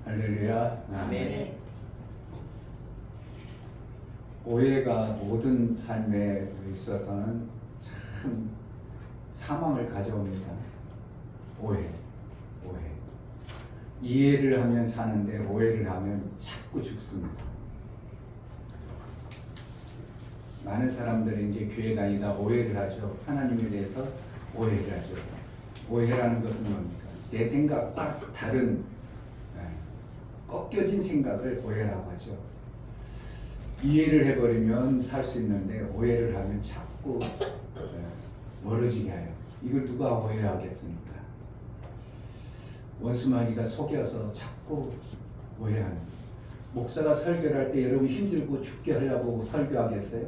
할렐루야. 아멘. 오해가 모든 삶에 있어서는 참 사망을 가져옵니다. 오해. 이해를 하면 사는데 오해를 하면 자꾸 죽습니다. 많은 사람들이 이제 교회 다니다 오해를 하죠. 하나님에 대해서 오해를 하죠. 오해라는 것은 뭡니까? 내 생각과 다른 꺾여진 생각을 오해라고 하죠. 이해를 해버리면 살 수 있는데 오해를 하면 자꾸 멀어지게 해요. 이걸 누가 오해하겠습니까? 원수마귀가 속여서 자꾸 오해하는. 목사가 설교를 할 때 여러분 힘들고 죽게 하려고 설교하겠어요?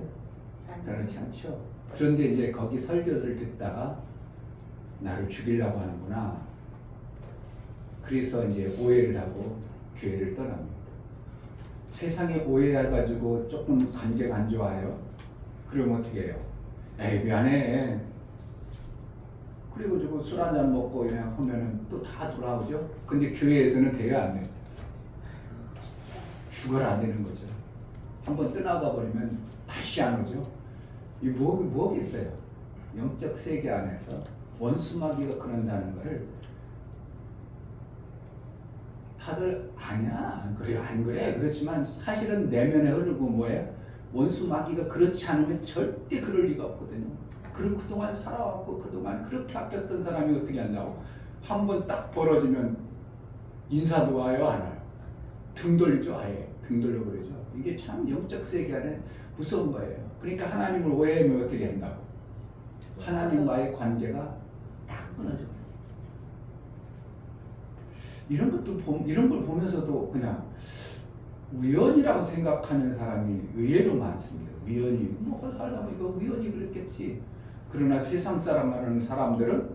그렇지 않죠. 그런데 이제 거기 설교를 듣다가 나를 죽이려고 하는구나. 그래서 이제 오해를 하고 교회를 떠납니다. 세상에 오해해가지고 조금 관계가 안 좋아요. 그러면 어떻게 해요? 에이 미안해. 그리고 저거 술 한잔 먹고 그냥 하면은 또 다 돌아오죠. 근데 교회에서는 돼야 안 돼요. 죽어라 안 되는 거죠. 한번 떠나가 버리면 다시 안 오죠. 이 뭐겠어요? 영적 세계 안에서 원수마귀가 그런다는 것을 다들 아냐, 그래 안 그래. 그렇지만 사실은 내면에 흐르고 뭐예요? 원수마귀가 그렇지 않으면 절대 그럴 리가 없거든요. 그리고 그동안 살아왔고 그동안 그렇게 아꼈던 사람이 어떻게 한다고? 한번 딱 벌어지면 인사도 와요, 안 와요? 등 돌리죠, 아예 등 돌려버리죠. 이게 참 영적 세계 안에 무서운 거예요. 그러니까 하나님을 오해하면 어떻게 한다고? 하나님과의 관계가 딱 끊어져요. 이런 걸 보면서도 그냥 우연이라고 생각하는 사람이 의외로 많습니다. 우연히 뭐가 살다 이거 우연히 그랬겠지. 그러나 세상 사람하는 사람들은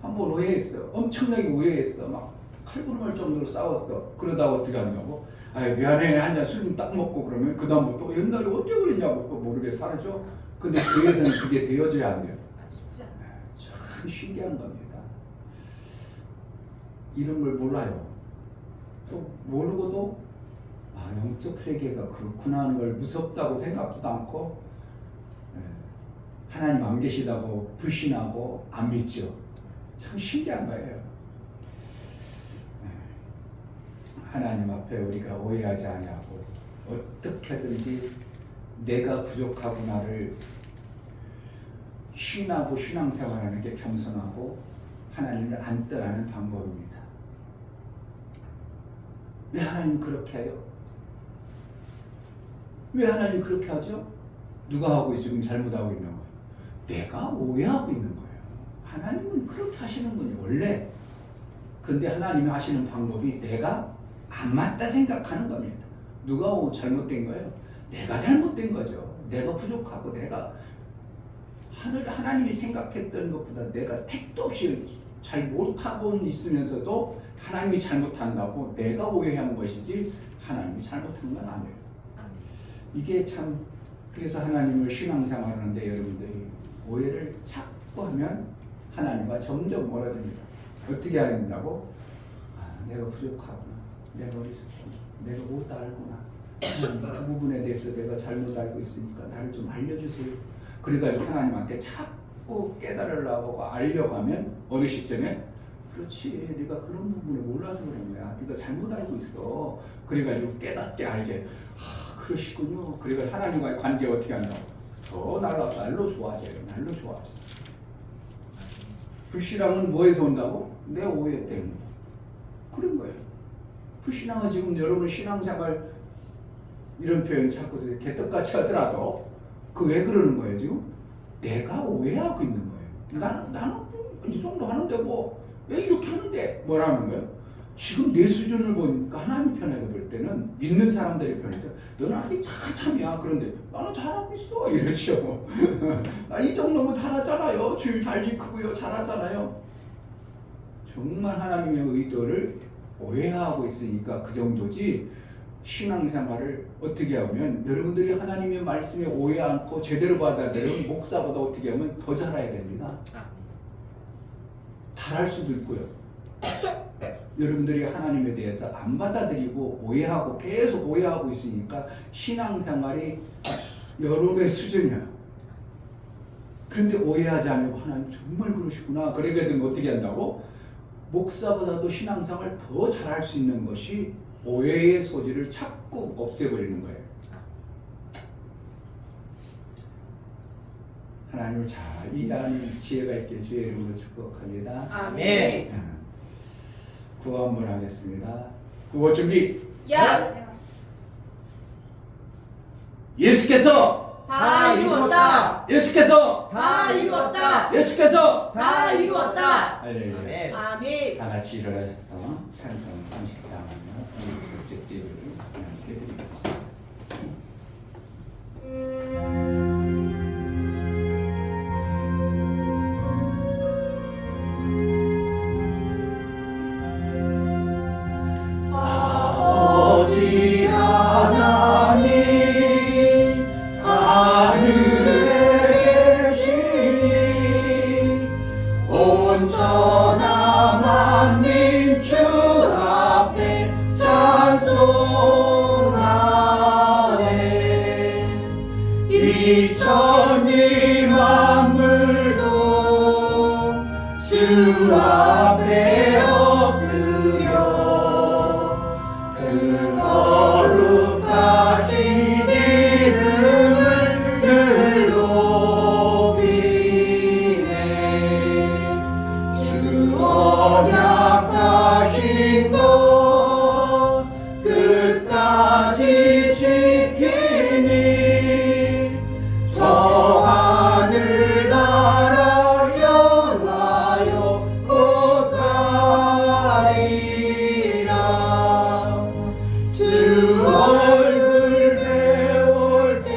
한번 오해했어. 엄청나게 오해했어. 막 칼부림할 정도로 싸웠어. 그러다가 어떻게 한다고? 아이 미안해 한잔 술 딱 먹고 그러면 그 다음부터 옛날에 어떻게 그랬냐고 또 모르게 살죠. 근데 교회에서는 그게 되어져야 안 돼요. 쉽지 않아요. 참 신기한 겁니다. 이런 걸 몰라요. 또 모르고도 영적 세계가 그렇구나 하는 걸 무섭다고 생각도 않고 하나님 안 계시다고 불신하고 안 믿죠. 참 신기한 거예요. 하나님 앞에 우리가 오해하지 않냐고 어떻게든지 내가 부족하고 나를 신하고 신앙생활하는 게 겸손하고 하나님을 안 떠나는 방법입니다. 왜 하나님 그렇게 해요? 왜 하나님 그렇게 하죠? 누가 하고 지금 잘못하고 있는 거예요? 내가 오해하고 있는 거예요. 하나님은 그렇게 하시는 분이 원래. 근데 하나님이 하시는 방법이 내가 안 맞다 생각하는 겁니다. 누가 잘못된 거예요? 내가 잘못된 거죠. 내가 부족하고 내가 하나님이 생각했던 것보다 내가 택도 없이 잘 못하고 있으면서도 하나님이 잘못한다고 내가 오해한 것이지 하나님이 잘못한 건 아니에요. 이게 참 그래서 하나님을 신앙생활하는데 여러분들이 오해를 자꾸 하면 하나님과 점점 멀어집니다. 어떻게 해야 된다고? 내가 부족하구나. 내가 어리석구나. 내가 못 알구나. 그 부분에 대해서 내가 잘못 알고 있으니까 나를 좀 알려주세요. 그래가지고 하나님한테 자꾸 깨달으려고 알려고 하면 어느 시점에 그렇지 네가 그런 부분을 몰라서 그런 거야. 네가 잘못 알고 있어. 그래가지고 깨닫게 알게 그러시군요. 그리고 하나님과의 관계 어떻게 한다고? 더 날로 좋아져요. 날로 좋아져. 불신앙은 뭐에서 온다고? 내 오해 때문에. 그런 거예요. 불신앙은 지금 여러분 신앙생활 이런 표현 자꾸 개떡같이 하더라도 그 왜 그러는 거예요 지금? 내가 오해하고 있는 거예요. 나는 이 정도 하는데 뭐 왜 이렇게 하는데 뭐라는 거예요? 지금 내 수준을 보니까 하나님 편에서 볼 때는 믿는 사람들의 편에서 너는 아직 차참이야. 그런데 나는 잘하고 있어 이러죠. 나 이 정도면 잘하잖아요. 주일 잘 지키고요. 잘하잖아요. 정말 하나님의 의도를 오해하고 있으니까 그 정도지. 신앙생활을 어떻게 하면 여러분들이 하나님의 말씀에 오해 않고 제대로 받아들이면 목사보다 어떻게 하면 더 잘해야 됩니다. 잘할 수도 있고요. 여러분들이 하나님에 대해서 안 받아들이고 오해하고 계속 오해하고 있으니까 신앙생활이 여러분의 수준이야. 그런데 오해하지 않고 하나님 정말 그러시구나. 그러게 되면 어떻게 한다고? 목사보다도 신앙생활을 더 잘할 수 있는 것이 오해의 소지를 자꾸 없애버리는 거예요. 하나님을 잘 이해하는 지혜가 있게 주의 이름으로 축복합니다. 아멘. 구호 한번 하겠습니다. 구호 준비. 야! 예수께서 다 이루었다. 예수께서 다 이루었다. 예수께서 다 이루었다. 할렐루야. 아멘. 아멘. 다 같이 일어나셔서 찬송 30장하며 둘째 띠를 함께 드리겠습니다. 아버지 하나님 하늘에 계시니 온전한 만민 주 앞에 찬송하네. 이 천지 만물도 주 앞에 엎드려 그 거룩하신 이름을 늘 높이네. 주 언약하신 것 끝까지 지키니 저 하늘나라 영하여 곧 가리라. 주 얼굴 배울 때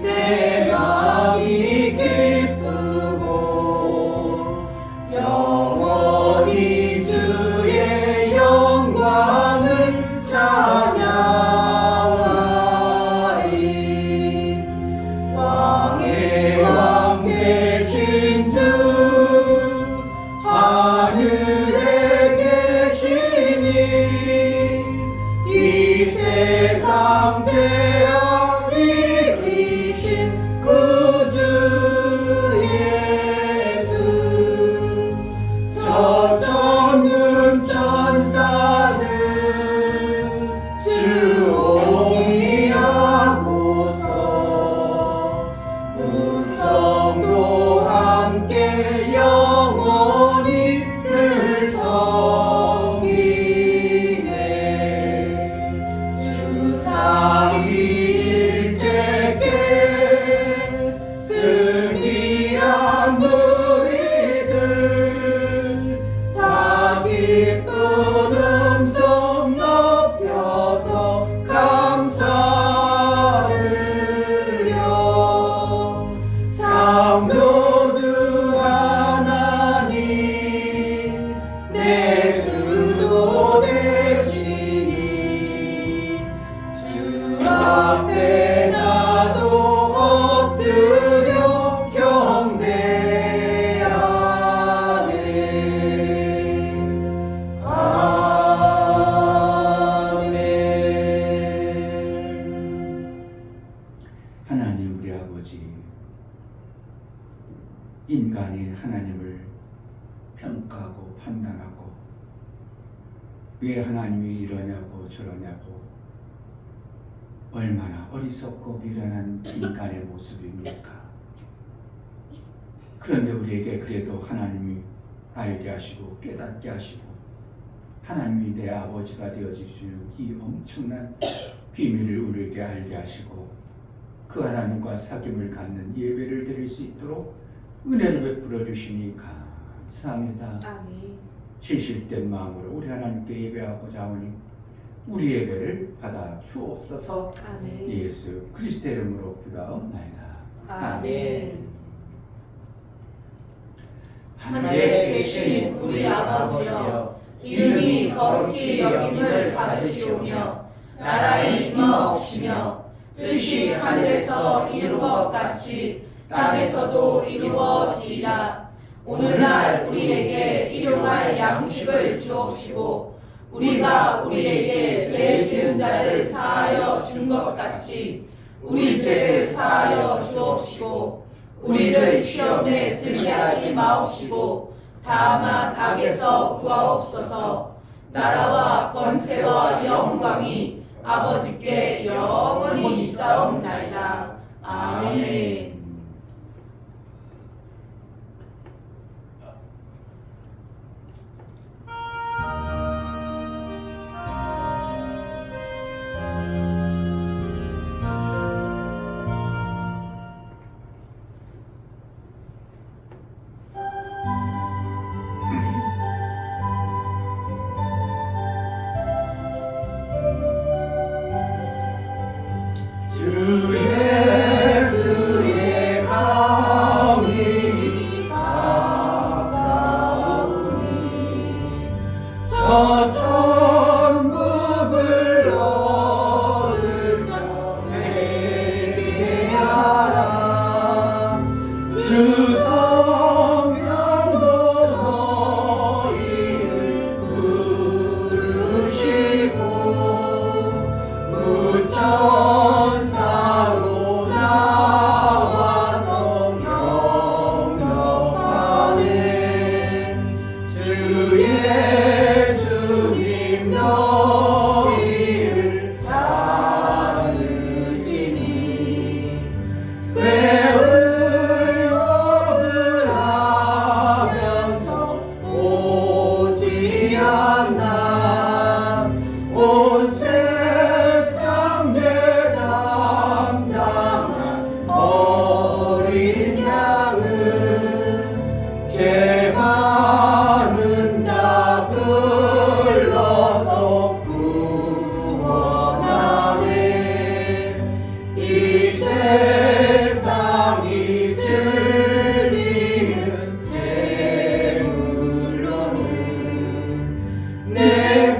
내 마음이 기쁘고 영원히 주의 영광을 찬양하리. 왕의 왕 되신 주 하늘에 계시니 이 세상 죄악 이기신 구주 예수. 저 천군 천사들 주 옹이하고서 우성도 함께 영원히 늘 섬기네. 주 삼위일체께 승리한 무리들 다 기쁜 음성 높여서 감사드려. 창조주 하나님 내 주도 되시니 주 앞에 나도 엎드려 경배하네. 아멘. 하나님 우리 아버지, 인간이 하나님을 평가하고 판단하고 왜 하나님이 이러냐고 저러냐고 얼마나 어리석고 미련한 인간의 모습입니까? 그런데 우리에게 그래도 하나님이 알게 하시고 깨닫게 하시고 하나님이 내 아버지가 되어주시는 이 엄청난 비밀을 우리에게 알게 하시고 그 하나님과 사귐을 갖는 예배를 드릴 수 있도록 은혜를 베풀어 주시니 감사합니다. 아멘. 진실된 마음으로 우리 하나님께 예배하고자 하오니 우리 예배를 받아 주옵소서. 아멘. 예수 그리스도의 이름으로 기도하옵나이다. 아멘. 하늘에 계신 우리 아버지여, 이름이 거룩히 여김을 받으시오며 나라의 임하옵시며 뜻이 하늘에서 이룬 것 같이 땅에서도 이루어지이다. 오늘날 우리에게 일용할 양식을 주옵시고 우리가 우리에게 죄 지은 자를 사하여 준 것 같이 우리 죄를 사하여 주옵시고 우리를 시험에 들게 하지 마옵시고 다만 악에서 구하옵소서. 나라와 권세와 영광이 아버지께 영원히 있사옵나이다. 아멘. 주 예수의 강림이 가까우니 저 천국을 얻을 자 회개하라. 주 성령도 너희를 부르시고 무천사로 나와서 영접하는 주 예수님 너희를 찾으시니 의욕을 하면서 오지 않나. 온 세상 죄 담당한 어린 양은 죄 많은 자 불러서 구원하네. 이 세상이 즐기는 제물로는 내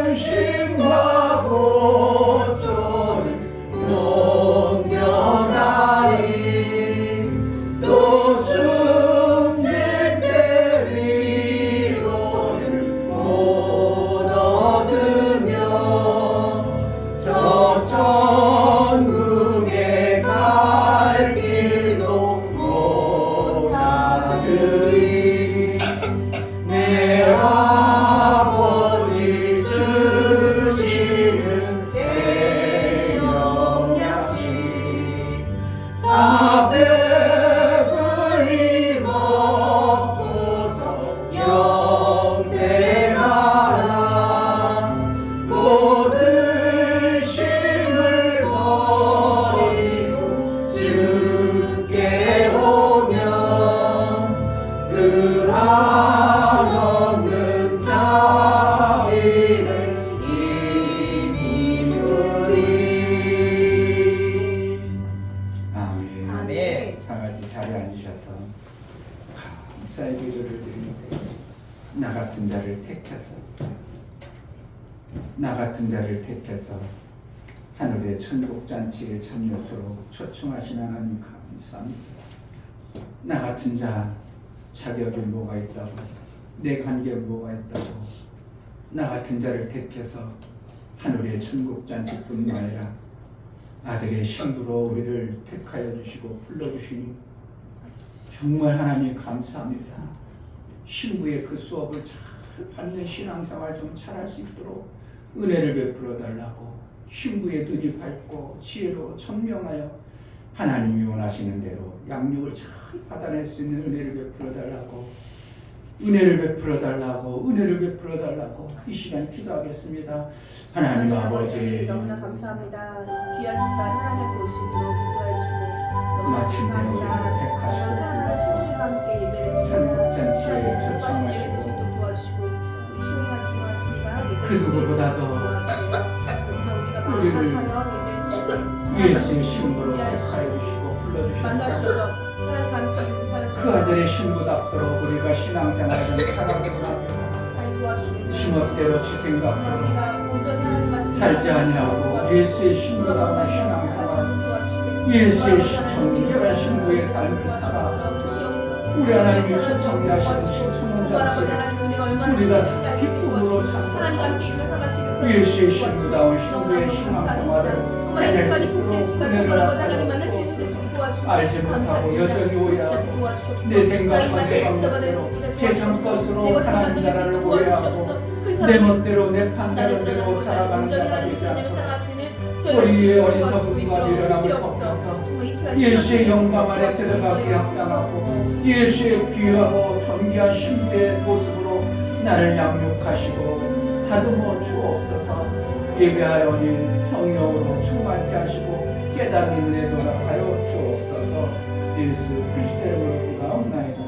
근심과 고초를 못 면하리. 또 숨질 때 위로를 못 얻으며 저 천국에 갈 길도 못 찾으리. 내 아버지 주시는 생명 양식 다 배불리 먹고서 영생하라. 고드심을 버리고 주께 오면 그 한없는 자비를 이미 누리. 아멘. 아멘. 다 같이 자리에 앉으셔서 감사의 기도를 드리는데 나 같은 자를 택해서 하늘의 천국 잔치에 참여토록 초청하신 하나님 감사합니다. 나 같은 자 자격이 뭐가 있다고, 내 관계에 뭐가 있다고 나 같은 자를 택해서 하늘의 천국 잔치뿐만 아니라 아들의 신부로 우리를 택하여 주시고 불러주시니 정말 하나님 감사합니다. 신부의 그 수업을 잘 받는 신앙생활 좀 잘할 수 있도록 은혜를 베풀어 달라고, 신부의 눈이 밝고 지혜로 청명하여 하나님이 원하시는 대로 양육을 잘 받아낼 수 있는 은혜를 베풀어 달라고, 은혜를 베풀어 달라고 이 시간 기도하겠습니다. 하나님 아버지, 너무나 감사합니다. 귀한 시간 하나님 볼 수 있도록 기도해 주시네. 너무나 마침내 감사합니다. 우리를 택하시고 사랑하는 친구들과 함께 예배를 천국 잔치에 하나님께서 초청하시고 예배 드심도 도와주시고 우리 신우가 기도하시니까 그 누구보다도 우리를 예수의 신부로 택하여 주시고 불러주셨습니다. 그 아들의 신부답도록 우리가 신앙생활을 살아보라. 지멋대로 지 생각대로 살지 아니하고 예수의 신부라는 신앙생활, 예수의 정결한 신부의 삶을 살아 우리 하나님의 사랑을 초청자신 도와주시고 신성자신 아버지 하나님 은혜가 얼마나 우리가 충분하신지 기쁨으로 도와주시고 하나님과 함께 일을 살아갈 수 있는 그런 예수의 도와주시고 신부다운 신부의 너무너무 신앙생활을 감사합니다. 정말 이 시간이 복된 시간 정말 아버지 하나님 만날 수 있는 것을 도와주시고 알지 못하고 여전히 오해하고 내 생각 하나님 세상 것으로 내 것을 하나님 만들게 나라를 해주시고 오해하고 도와주시옵소서. 그 내 사람이 멋대로 내 나를 판단대로 드러나는 것이 아니고 살아가는 온전히 자가 하나님을 되지 드러내며 않고 살아갈 수 있는 우리의 저희가 어리석음과 미련함을 벗어서 예수의 영광 안에 들어가게 합당하고 예수의 귀하고 존귀한 신비의 모습으로 나를 양육하시고 다듬어 주옵소서. 예배하여니 성령으로 충만케 하시고 깨닫는 은혜 돌아가여 주옵소서. 예수 그리스도의 이름으로 기도하옵나이다.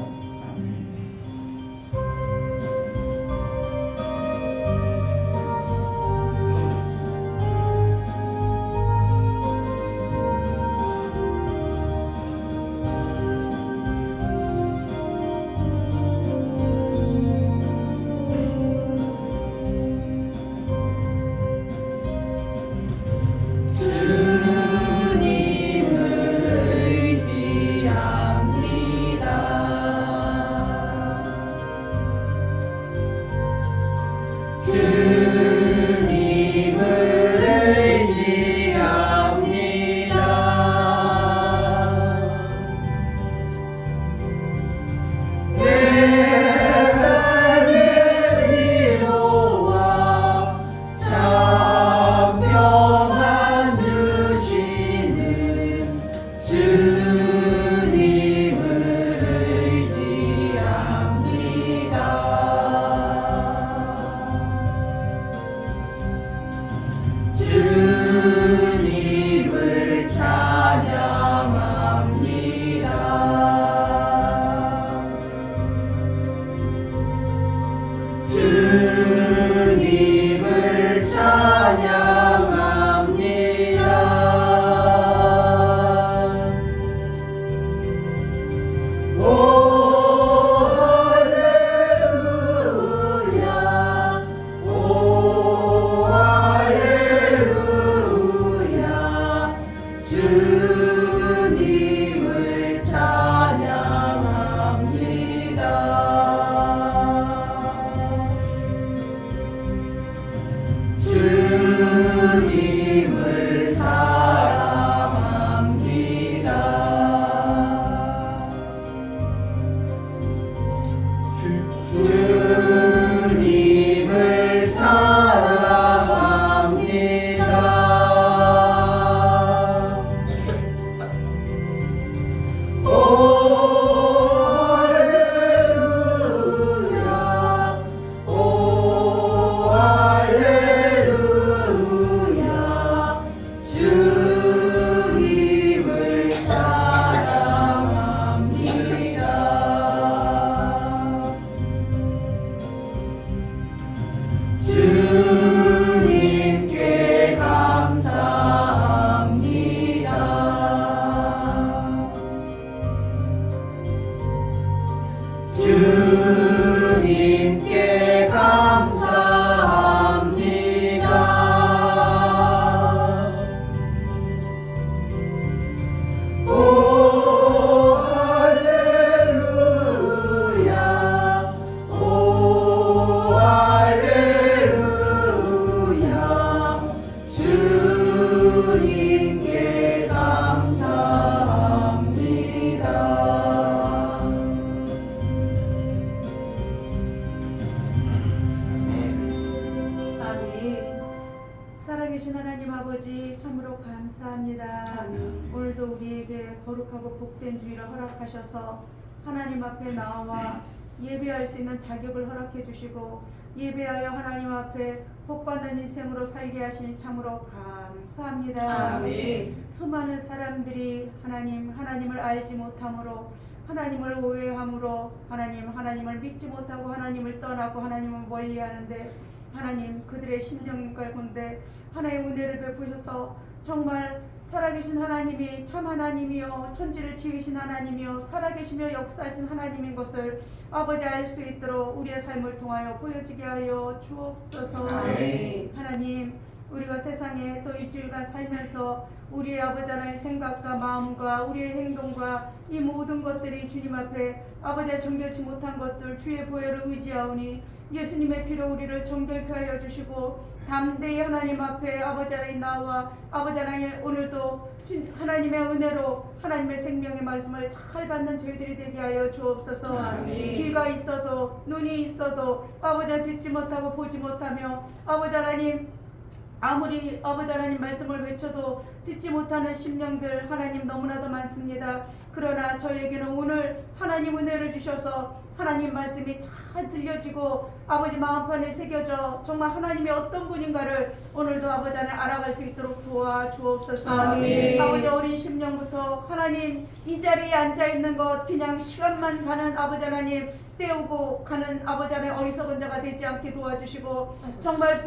아멘. 살아계신 하나님 아버지 참으로 감사합니다. 아멘. 오늘도 우리에게 거룩하고 복된 주일을 허락하셔서 하나님 앞에 나와 예배할 수 있는 자격을 허락해 주시고 예배하여 하나님 앞에 복받는 인생으로 살게 하시니 참으로 감사합니다. 아멘. 수많은 사람들이 하나님을 알지 못함으로 하나님을 오해함으로 하나님을 믿지 못하고 하나님을 떠나고 하나님을 멀리하는데 하나님 그들의 심령 가운데 하나님의 은혜를 베푸셔서 정말 살아계신 하나님이 참 하나님이요 천지를 지으신 하나님이요 살아계시며 역사하신 하나님인 것을 아버지 알 수 있도록 우리의 삶을 통하여 보여지게 하여 주옵소서. 아멘. 하나님 우리가 세상에 또 일주일간 살면서 우리의 아버지 하나님의 생각과 마음과 우리의 행동과 이 모든 것들이 주님 앞에 아버지의 정결치 못한 것들 주의 보혈을 의지하오니 예수님의 피로 우리를 정결케 하여 주시고 담대히 하나님 앞에 아버지 하나님 나와 아버지 하나님 오늘도 하나님의 은혜로 하나님의 생명의 말씀을 잘 받는 저희들이 되게 하여 주옵소서. 아멘. 귀가 있어도 눈이 있어도 아버지 듣지 못하고 보지 못하며 아버지 하나님 아무리 아버지 하나님 말씀을 외쳐도 듣지 못하는 심령들 하나님 너무나도 많습니다. 그러나 저희에게는 오늘 하나님 은혜를 주셔서 하나님 말씀이 잘 들려지고 아버지 마음판에 새겨져 정말 하나님이 어떤 분인가를 오늘도 아버지 안에 알아갈 수 있도록 도와주옵소서. 아멘. 아버지 어린 심령부터 하나님 이 자리에 앉아있는 것 그냥 시간만 가는 아버지 하나님 때우고 가는 아버지 안에 어리석은 자가 되지 않게 도와주시고 정말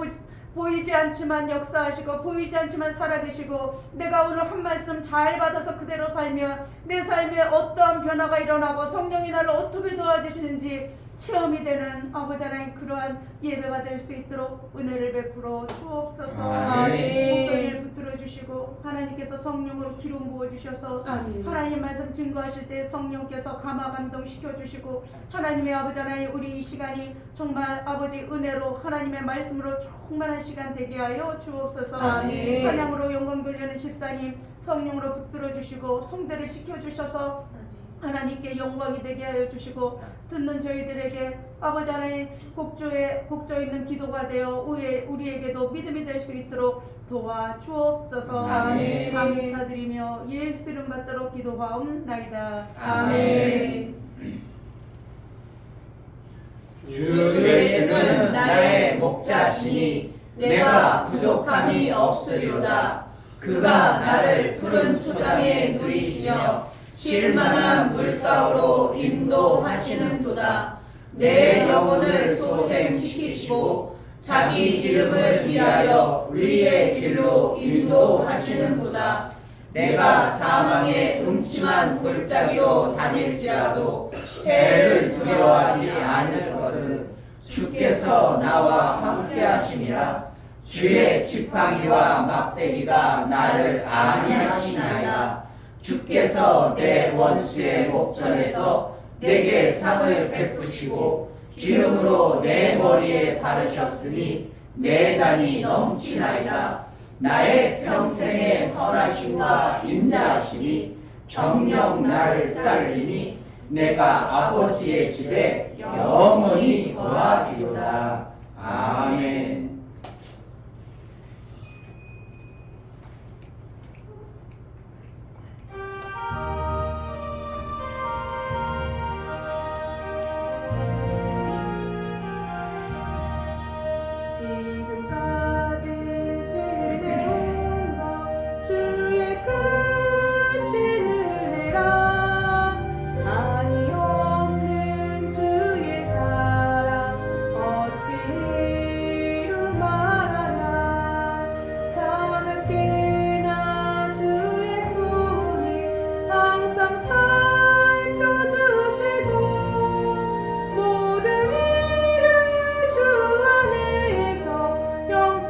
보이지 않지만 역사하시고 보이지 않지만 살아계시고 내가 오늘 한 말씀 잘 받아서 그대로 살면 내 삶에 어떠한 변화가 일어나고 성령이 나를 어떻게 도와주시는지 체험이 되는 아버지 하나님 그러한 예배가 될 수 있도록 은혜를 베풀어 주옵소서. 아멘. 목소리를 붙들어 주시고 하나님께서 성령으로 기름 부어 주셔서 아멘. 하나님 말씀 증거하실 때 성령께서 감화 감동시켜 주시고 하나님의 아버지 하나님 우리 이 시간이 정말 아버지 은혜로 하나님의 말씀으로 충만한 시간 되게 하여 주옵소서. 아멘. 찬양으로 영광 돌리는 집사님 성령으로 붙들어 주시고 성대를 지켜 주셔서 하나님께 영광이 되게 하여 주시고 듣는 저희들에게 아버지 하나님 곡조 있는 기도가 되어 우리에게도 믿음이 될 수 있도록 도와주옵소서. 아멘. 감사드리며 예수 이름 받도록 기도하옵나이다. 아멘. 주 예수는 나의 목자시니 내가 부족함이 없으리로다. 그가 나를 푸른 초장에 누이시며 쉴만한 물가로 인도하시는도다. 내 영혼을 소생시키시고 자기 이름을 위하여 의의 길로 인도하시는도다. 내가 사망의 음침한 골짜기로 다닐지라도 해를 두려워하지 않을 것은 주께서 나와 함께하심이라. 주의 지팡이와 막대기가 나를 안위하시나이다. 주께서 내 원수의 목전에서 내게 상을 베푸시고 기름으로 내 머리에 바르셨으니 내 잔이 넘치나이다. 나의 평생의 선하심과 인자하심이 정녕 나를 따르리니 내가 아버지의 집에 영원히 거하리로다. 아멘. 지금까지 지내온 것 주의 크신 은혜라 한이 없는 주의 사랑 어찌 이루 말하랴. 찬양께나 주의 손이 항상 살펴주시고 모든 일을 주 안에서 영광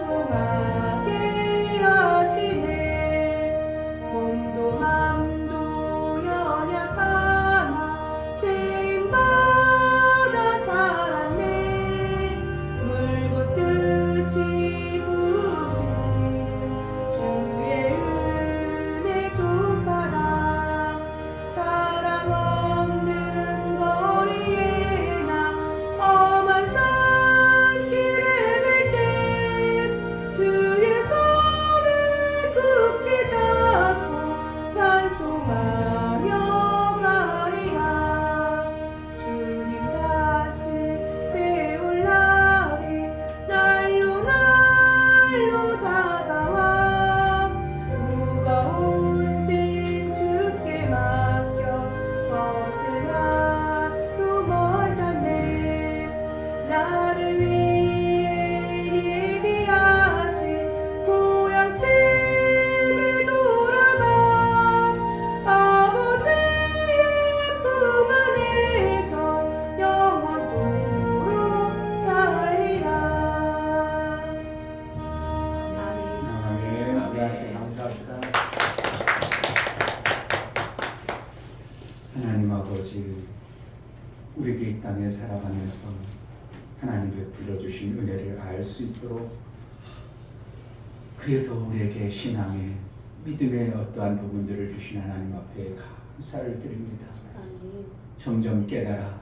우리에게 이 땅에 살아가면서 하나님 베풀어 주신 은혜를 알 수 있도록, 그래도 우리에게 신앙의 믿음의 어떠한 부분들을 주신 하나님 앞에 감사를 드립니다. 아멘. 점점 깨달아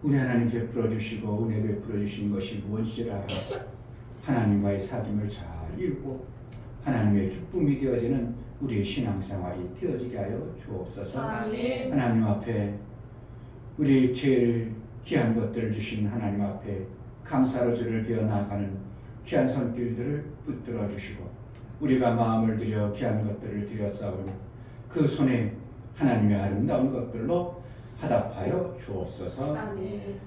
우리 하나님 베풀어 주시고 은혜 베풀어 주신 것이 무엇인지를 알아 하나님과의 사귐을 잘 이루고 하나님의 기쁨이 되어지는 우리의 신앙생활이 되어지게 하여 주옵소서. 아멘. 하나님 앞에 우리 제일 귀한 것들을 주신 하나님 앞에 감사로 주를 베어 나가는 귀한 손길들을 붙들어 주시고, 우리가 마음을 들여 귀한 것들을 들여 싸우는 그 손에 하나님의 아름다운 것들로 화답하여 주옵소서. 아멘.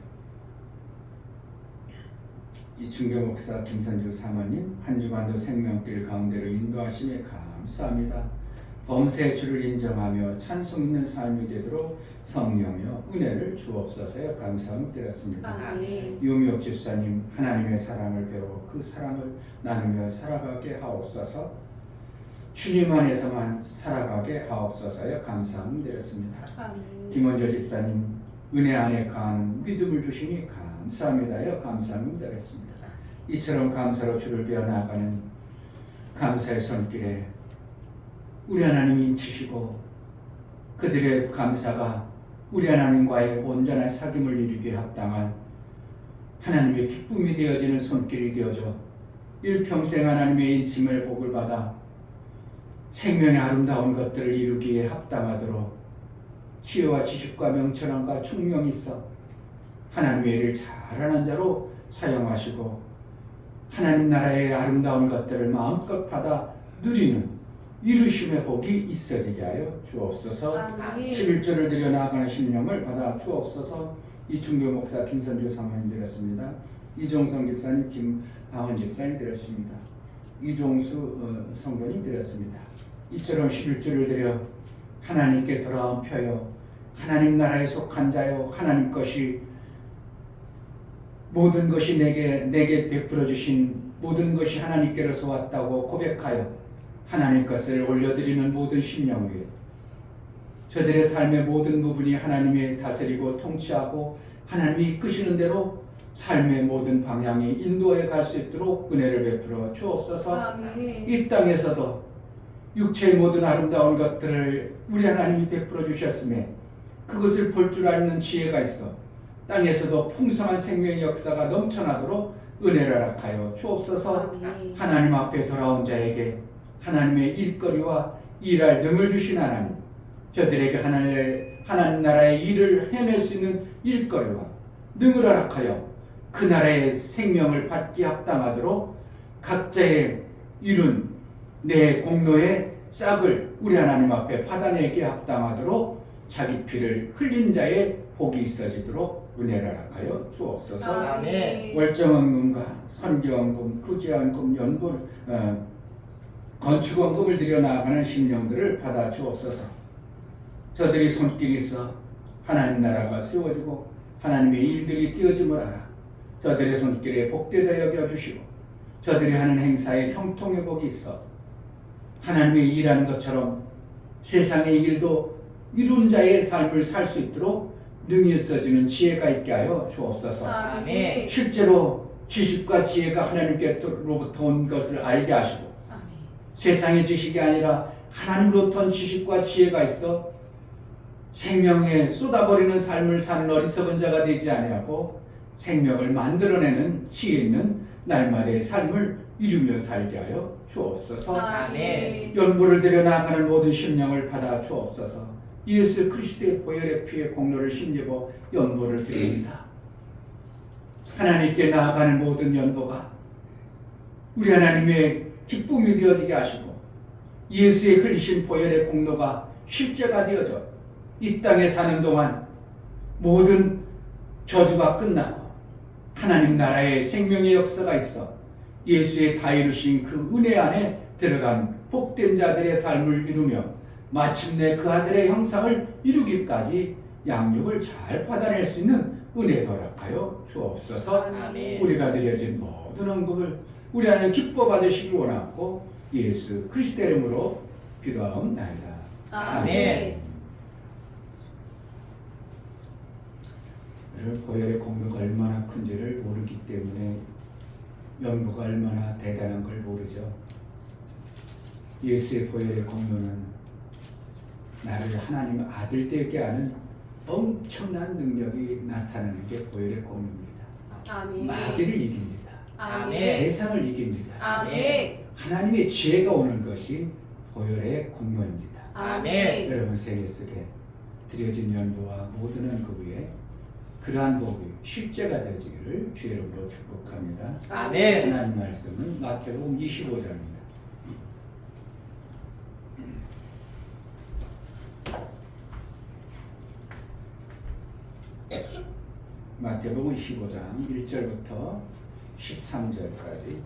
이충교 목사, 김선주 사모님 한 주간도 생명길 가운데로 인도하심에 감사합니다. 범사의 주를 인정하며 찬송 있는 삶이 되도록 성령여 은혜를 주옵소서. 감사함 드렸습니다. 아멘. 유미옥 집사님 하나님의 사랑을 배워 그 사랑을 나누며 살아가게 하옵소서. 주님 안에서만 살아가게 하옵소서여. 감사함 드렸습니다. 아멘. 김원조 집사님 은혜 안에 강한 믿음을 주시니 감사합니다요. 감사함 드렸습니다. 이처럼 감사로 주를 베어 나가는 감사의 손길에 우리 하나님이 인치시고 그들의 감사가 우리 하나님과의 온전한 사귐을 이루기에 합당한 하나님의 기쁨이 되어지는 손길이 되어져 일평생 하나님의 인침을 복을 받아 생명의 아름다운 것들을 이루기에 합당하도록 지혜와 지식과 명철함과 총명이 있어 하나님의 일을 잘하는 자로 사용하시고 하나님 나라의 아름다운 것들을 마음껏 받아 누리는 이루심의 복이 있어지게 하여 주옵소서. 아멘. 11조를 드려 나아가는 심령을 받아 주옵소서. 이충교 목사, 김선주 사모님 드렸습니다. 이종성 집사님, 김하원 집사님 드렸습니다. 이종수 성도님 드렸습니다. 이처럼 11조를 드려 하나님께 돌아온 표요, 하나님 나라에 속한 자요, 하나님 것이 모든 것이 내게 베풀어 주신 모든 것이 하나님께로서 왔다고 고백하여 하나님 것을 올려드리는 모든 심령 위에 저들의 삶의 모든 부분이 하나님이 다스리고 통치하고 하나님이 이끄시는 대로 삶의 모든 방향이 인도해 갈 수 있도록 은혜를 베풀어 주옵소서. 아멘. 이 땅에서도 육체의 모든 아름다운 것들을 우리 하나님이 베풀어 주셨음에 그것을 볼 줄 아는 지혜가 있어 땅에서도 풍성한 생명의 역사가 넘쳐나도록 은혜를 허락하여 주옵소서. 아멘. 하나님 앞에 돌아온 자에게 하나님의 일거리와 일할 능을 주신 하나님, 저들에게 하나님 나라의 일을 해낼 수 있는 일거리와 능을 허락하여 그 나라의 생명을 받기 합당하도록 각자의 이룬 내 공로의 싹을 우리 하나님 앞에 받아내기 합당하도록 자기 피를 흘린 자의 복이 있어지도록 은혜를 허락하여 주옵소서. 아멘. 월정원금과 선교원금, 구제원금, 연골 건축원금을 들여 나아가는 심령들을 받아 주옵소서. 저들이 손길이 있어 하나님 나라가 세워지고 하나님의 일들이 띄어짐을 알아 저들의 손길에 복되다 여겨주시고 저들이 하는 행사에 형통의 복이 있어 하나님의 일하는 것처럼 세상의 일도 이룬 자의 삶을 살 수 있도록 능히 써지는 지혜가 있게 하여 주옵소서. 아멘. 실제로 지식과 지혜가 하나님께로부터 온 것을 알게 하시고 아멘. 세상의 지식이 아니라 하나님으로부터 온 지식과 지혜가 있어 생명에 쏟아버리는 삶을 사는 어리석은 자가 되지 아니하고 생명을 만들어내는 지혜 있는 날마다의 삶을 이루며 살게 하여 주옵소서. 아멘. 연보를 들여 나아가는 모든 심령을 받아 주옵소서. 예수 그리스도의 보혈의 피의 공로를 힘입어 연보를 드립니다. 하나님께 나아가는 모든 연보가 우리 하나님의 기쁨이 되어지게 하시고 예수의 흘리신 보혈의 공로가 실제가 되어져 이 땅에 사는 동안 모든 저주가 끝나고 하나님 나라의 생명의 역사가 있어 예수의 다 이루신 그 은혜 안에 들어간 복된 자들의 삶을 이루며 마침내 그 아들의 형상을 이루기까지 양육을 잘 받아낼 수 있는 은혜 허락하여 주옵소서. 아멘. 우리가 드려진 모든 언급을 우리 안에 기뻐 받으시기 원하고 예수 그리스도의 이름으로 기도하옵나이다. 아멘. 여러분들 보혈의 공로가 얼마나 큰지를 모르기 때문에 연고가 얼마나 대단한 걸 모르죠. 예수의 보혈의 공로는 나를 하나님의 아들 되게 하는 엄청난 능력이 나타나는 게 보혈의 공로입니다. 아멘. 마귀를 이깁니다. 아멘. 세상을 이깁니다. 아멘. 하나님의 지혜가 오는 것이 보혈의 공로입니다. 아멘. 여러분 생애 속에 드려진 연보와 모든 그 위에 그러한 복이 실제가 되어지기를 주의 이름으로 축복합니다. 아멘. 하나님 말씀은 마태복음 25장입니다. 마태복음 25장 1절부터 13절까지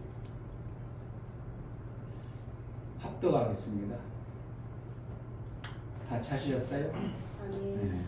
합독하겠습니다. 다 찾으셨어요? 아멘.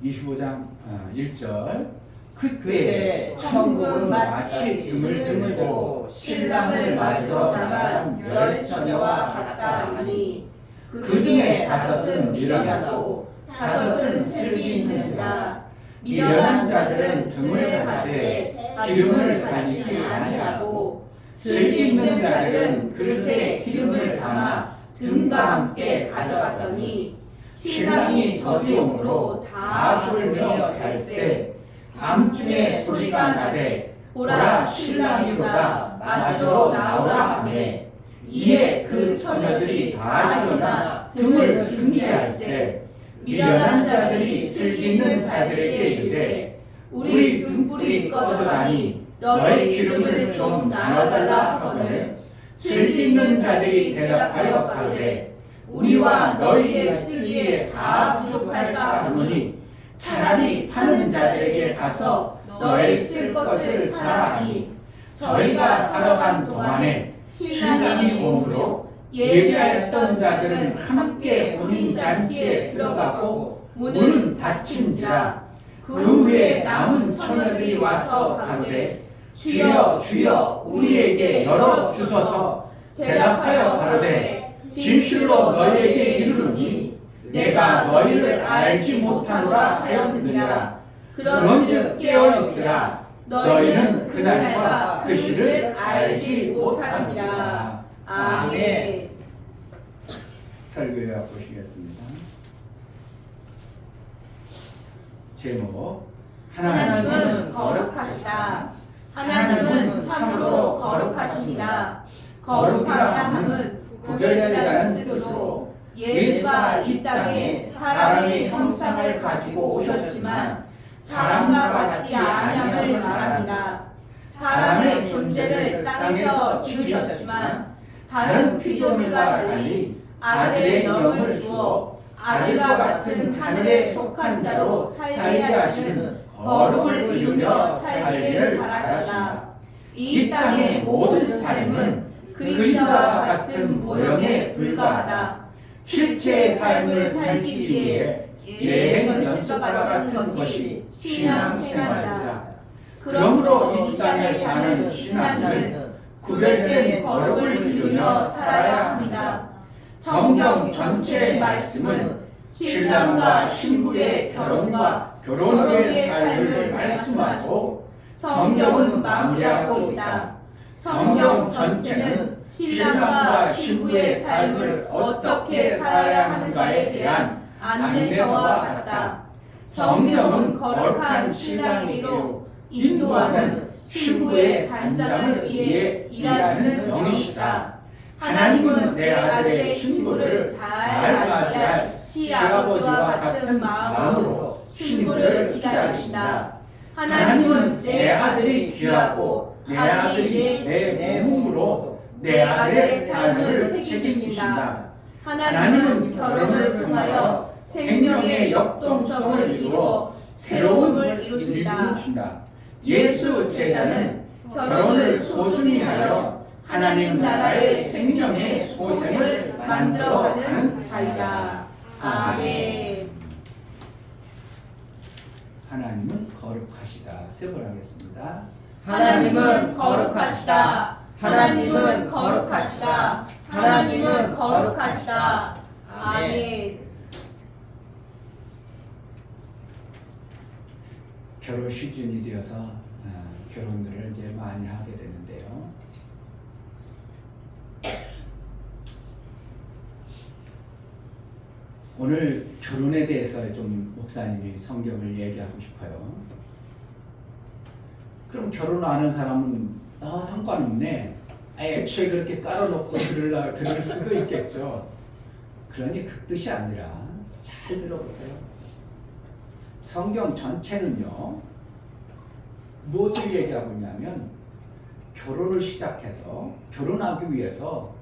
25장 1절 그때 천국은 마치 등을 들고 신랑을 맞으러 나간 열 처녀와 같다 하니 그 중에 다섯은 미련하고 다섯은 슬기 있는 자. 미련한 자들은 등을 가지되 기름을 가지지 아니하고 슬기 있는 자들은 그릇에 기름을 담아 등과 함께 가져갔더니 신랑이 더디옴으로 다 졸며 잘세. 밤중에 소리가 나되 보라 신랑이로다 맞으러 나오라 하매 이에 그 처녀들이 다 일어나 등을 준비할세. 미련한 자들이 슬기 있는 자들에게 이르되 우리 등불이 꺼져가니 너의 기름을 좀 나눠달라 하거늘 슬기 있는 자들이 대답하여 가로되 우리와 너희의 쓰기에 다 부족할까 하노니 차라리 파는 자들에게 가서 너희 쓸 것을 사라 하니 저희가 사러 간 동안에 신랑이 오므로 예비하였던 자들은 함께 혼인잔치에 들어가고 문은 닫힌지라. 그 후에 남은 처녀들이 와서 가로되 주여 주여 우리에게 열어 주소서. 대답하여 가로되 진실로 너희에게 이르노니 내가 너희를 알지 못하노라 하였느니라. 그런즉 깨어있으라. 너희는 그날과 그 시를 알지 못하느니라. 아멘. 설교해 보시겠습니다. 제목 하나님은 거룩하시다. 하나님은 참으로 거룩하십니다. 거룩하다 함은 구별되다는 뜻으로 예수가 이 땅에 사람의 형상을 가지고 오셨지만 사람과 같지 아니함을 말합니다. 사람의 존재를 땅에서 지으셨지만 다른 피조물과 달리 아들의 영을 주어 아들과 같은 하늘에 속한 자로 살게 하시는 거룩을 이루며 살기를 바라시다. 이 땅의 모든 삶은 그림자와 같은 모형에 불과하다. 실체의 삶을 살기 위해 예행 연습과 같은 것이 신앙생활이다. 그러므로 이 땅에 사는 신앙인은 구별된 거룩을 이루며 살아야 합니다. 성경 전체의 말씀은 신랑과 신부의 결혼과 결혼의 삶을 말씀하고 성경은 마무리하고 있다. 성경 전체는 신랑과 신부의 삶을 어떻게 살아야 하는가에 대한 안내서와 같다. 성경은 거룩한 신랑이로 인도하는 신부의 단장을 위해 일하시는 영이시다. 하나님은 내 아들의 신부를 잘 맞이할 시아버지와 같은 마음으로 신부를 기다리신다. 하나님은 내 아들이 귀하고 아들이 내 몸으로 내 아들의 삶을 책임지신다. 하나님은 결혼을 통하여 생명의 역동성을 이루어 새로움을 이루신다. 예수 제자는 결혼을 소중히 하여 하나님 나라의 생명의 소생을 만들어가는 자이다. 아멘. 하나님은 거룩하시다. 세 번 하겠습니다. 하나님은 거룩하시다. 하나님은 거룩하시다. 하나님은 거룩하시다. 아멘. 결혼들을 이제 많이 하게 되는데요. 오늘 결혼에 대해서 좀 목사님이 성경을 얘기하고 싶어요. 그럼 결혼 안 하는 사람은 상관없네. 애초에 그렇게 깔아놓고 들을 수도 있겠죠. 그러니 그 뜻이 아니라 잘 들어보세요. 성경 전체는요. 무엇을 얘기하고 있냐면 결혼을 시작해서 결혼하기 위해서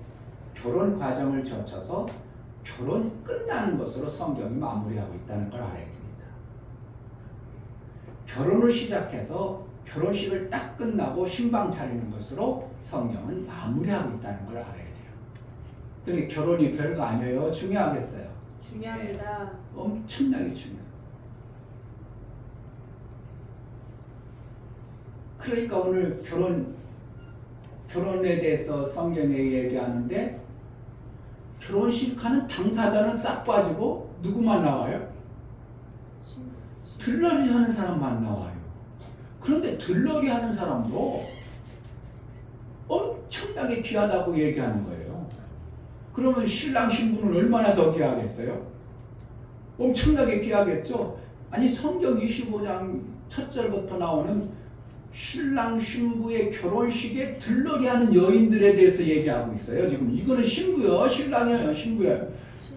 결혼 과정을 거쳐서 결혼이 끝나는 것으로 성경이 마무리하고 있다는 걸 알아야 됩니다. 결혼을 시작해서 결혼식을 딱 끝나고 신방 차리는 것으로 성경은 마무리하고 있다는 걸 알아야 돼요. 그러니까 결혼이 별거 아니에요. 중요하겠어요. 중요합니다. 엄청나게 중요해요. 그러니까 오늘 결혼에 대해서 성경에 얘기하는데 결혼식 하는 당사자는 싹 빠지고 누구만 나와요? 들러리 하는 사람만 나와요. 그런데 들러리 하는 사람도 엄청나게 귀하다고 얘기하는 거예요. 그러면 신랑 신부는 얼마나 더 귀하겠어요? 엄청나게 귀하겠죠? 아니 성경 25장 첫 절부터 나오는 신랑 신부의 결혼식에 들러리 하는 여인들에 대해서 얘기하고 있어요. 지금 이거는 신부요, 신랑이에요, 신부예요.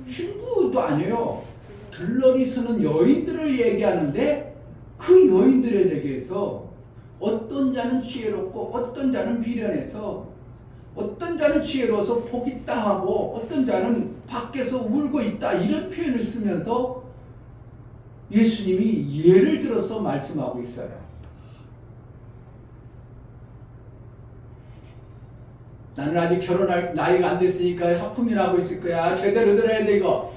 신부도 아니에요. 들러리 서는 여인들을 얘기하는데 그 여인들에 대해서 어떤 자는 지혜롭고 어떤 자는 비련해서 어떤 자는 지혜로워서 복 있다 하고 어떤 자는 밖에서 울고 있다 이런 표현을 쓰면서 예수님이 예를 들어서 말씀하고 있어요. 나는 아직 결혼할 나이가 안 됐으니까 하품이나 하고 있을 거야. 제대로 들어야 돼 이거.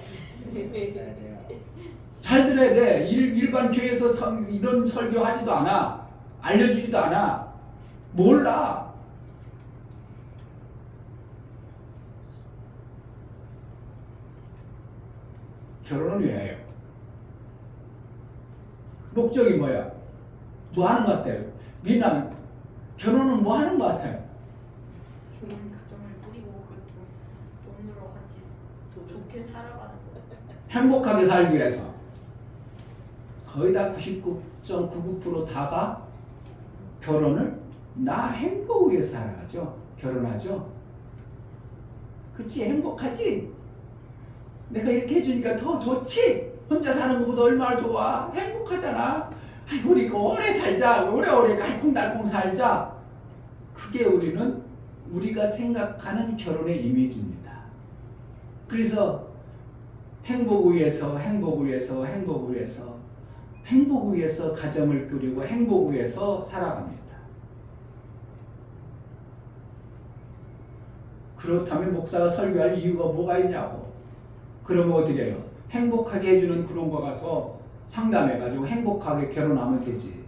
잘 들어야 돼. 일반 교회에서 이런 설교하지도 않아. 알려주지도 않아. 몰라. 결혼은 왜 해요? 목적이 뭐야? 뭐 하는 것 같아요? 미남 결혼은 뭐 하는 것 같아요? 좋은 가정을 꾸리고 그 돈으로 같이 더 좋게 살아가는 거. 행복하게 살기 위해서 거의 다 99.99% 다가 결혼을 나 행복을 위해서 살아가죠. 결혼하죠. 그렇지 행복하지? 내가 이렇게 해주니까 더 좋지? 혼자 사는 것보다 얼마나 좋아? 행복하잖아. 아이고 우리 오래 살자. 오래오래 깔콩달콩 살자. 그게 우리가 생각하는 결혼의 이미지입니다. 그래서 행복을 위해서 가정을 꾸리고 행복을 위해서 살아갑니다. 그렇다면 목사가 설교할 이유가 뭐가 있냐고. 그러면 어떻게 해요? 행복하게 해주는 그런 거 가서 상담해가지고 행복하게 결혼하면 되지.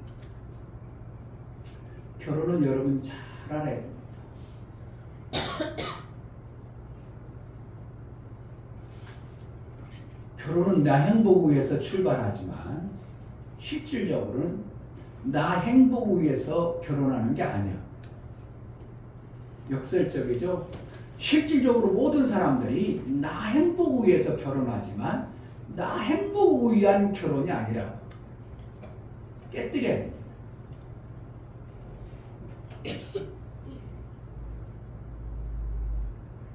결혼은 여러분 잘 알아야 됩니다. 결혼은 나 행복을 위해서 출발하지만 실질적으로는 나 행복을 위해서 결혼하는 게 아니야. 역설적이죠? 실질적으로 모든 사람들이 나 행복을 위해서 결혼하지만 나 행복을 위한 결혼이 아니라 깨뜨려야 돼.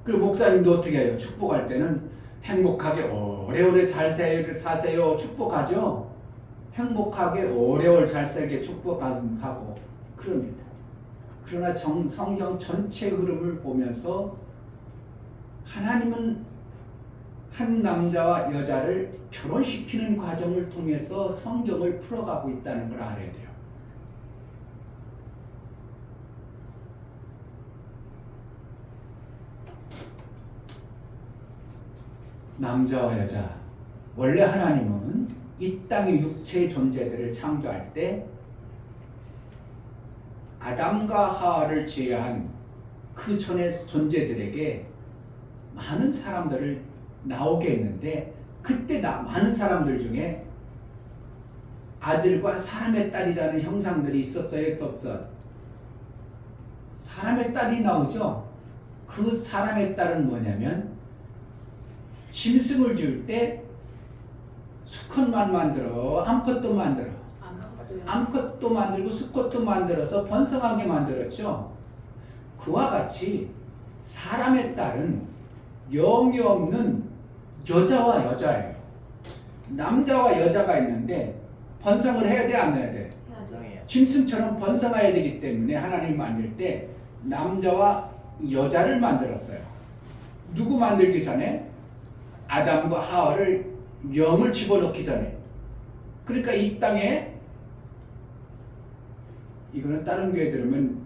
그리고 목사님도 어떻게 해요? 축복할 때는 행복하게 오래오래 잘 사세요 축복하죠. 행복하게 오래오래 잘 살게 축복하고 그럽니다. 그러나 성경 전체 흐름을 보면서 하나님은 한 남자와 여자를 결혼시키는 과정을 통해서 성경을 풀어가고 있다는 걸 알아야 돼요. 남자와 여자, 원래 하나님은 이 땅의 육체의 존재들을 창조할 때 아담과 하와를 제외한 그 전의 존재들에게 많은 사람들을 나오게 했는데 그때 많은 사람들 중에 아들과 사람의 딸이라는 형상들이 있었어요? 없었어? 사람의 딸이 나오죠. 그 사람의 딸은 뭐냐면 짐승을 지을 때 수컷만 만들어 암컷도 만들어 암컷도 만들고 수컷도 만들어서 번성하게 만들었죠. 그와 같이 사람의 딸은 영이 없는 여자와 여자예요. 남자와 여자가 있는데 번성을 해야 돼, 안 해야 돼? 해야죠. 짐승처럼 번성해야 되기 때문에 하나님 만들 때 남자와 여자를 만들었어요. 누구 만들기 전에? 아담과 하와를 영을 집어넣기 전에. 그러니까 이 땅에 이거는 다른 교회 들으면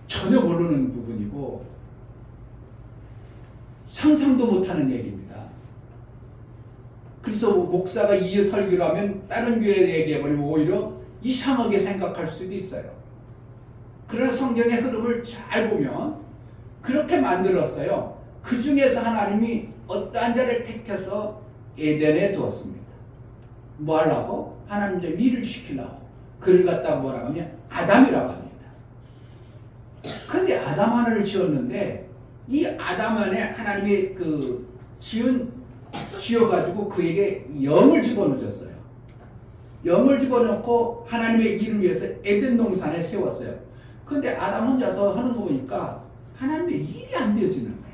전혀 모르는 부분이고 상상도 못하는 얘기입니다. 그래서 목사가 이 설교를 하면 다른 교회에 얘기해버리면 오히려 이상하게 생각할 수도 있어요. 그러나 성경의 흐름을 잘 보면 그렇게 만들었어요. 그 중에서 하나님이 어떠한 자를 택해서 에덴에 두었습니다. 뭐 하려고? 하나님 좀 일을 시키려고. 그를 갖다가 뭐라고 하면 아담이라고 합니다. 근데 아담 하나를 지었는데 이 아담 안에 하나님이 그 지어가지고 그에게 영을 집어넣어줬어요. 영을 집어넣고 하나님의 일을 위해서 에덴 동산에 세웠어요. 근데 아담 혼자서 하는 거 보니까 하나님의 일이 안 되어지는 거야.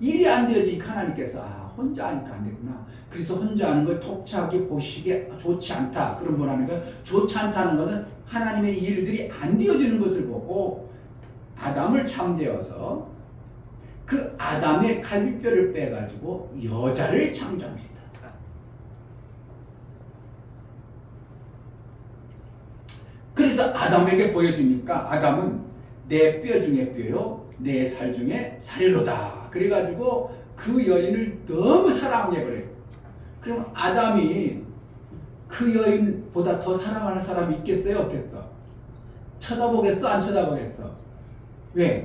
일이 안 되어지니까 하나님께서 혼자 하니까 안 되구나. 그래서 혼자 하는 걸 독차하게 보시기에 좋지 않다. 그럼 뭐라는 거야? 좋지 않다는 것은 하나님의 일들이 안 되어지는 것을 보고 아담을 참되어서 그 아담의 갈비뼈를 빼가지고 여자를 창조합니다. 그래서 아담에게 보여주니까 아담은 내 뼈 중에 뼈요 내 살 중에 살이로다. 그래가지고 그 여인을 너무 사랑해버려요. 그럼 아담이 그 여인보다 더 사랑하는 사람이 있겠어요? 없겠어? 쳐다보겠어? 안 쳐다보겠어? 왜?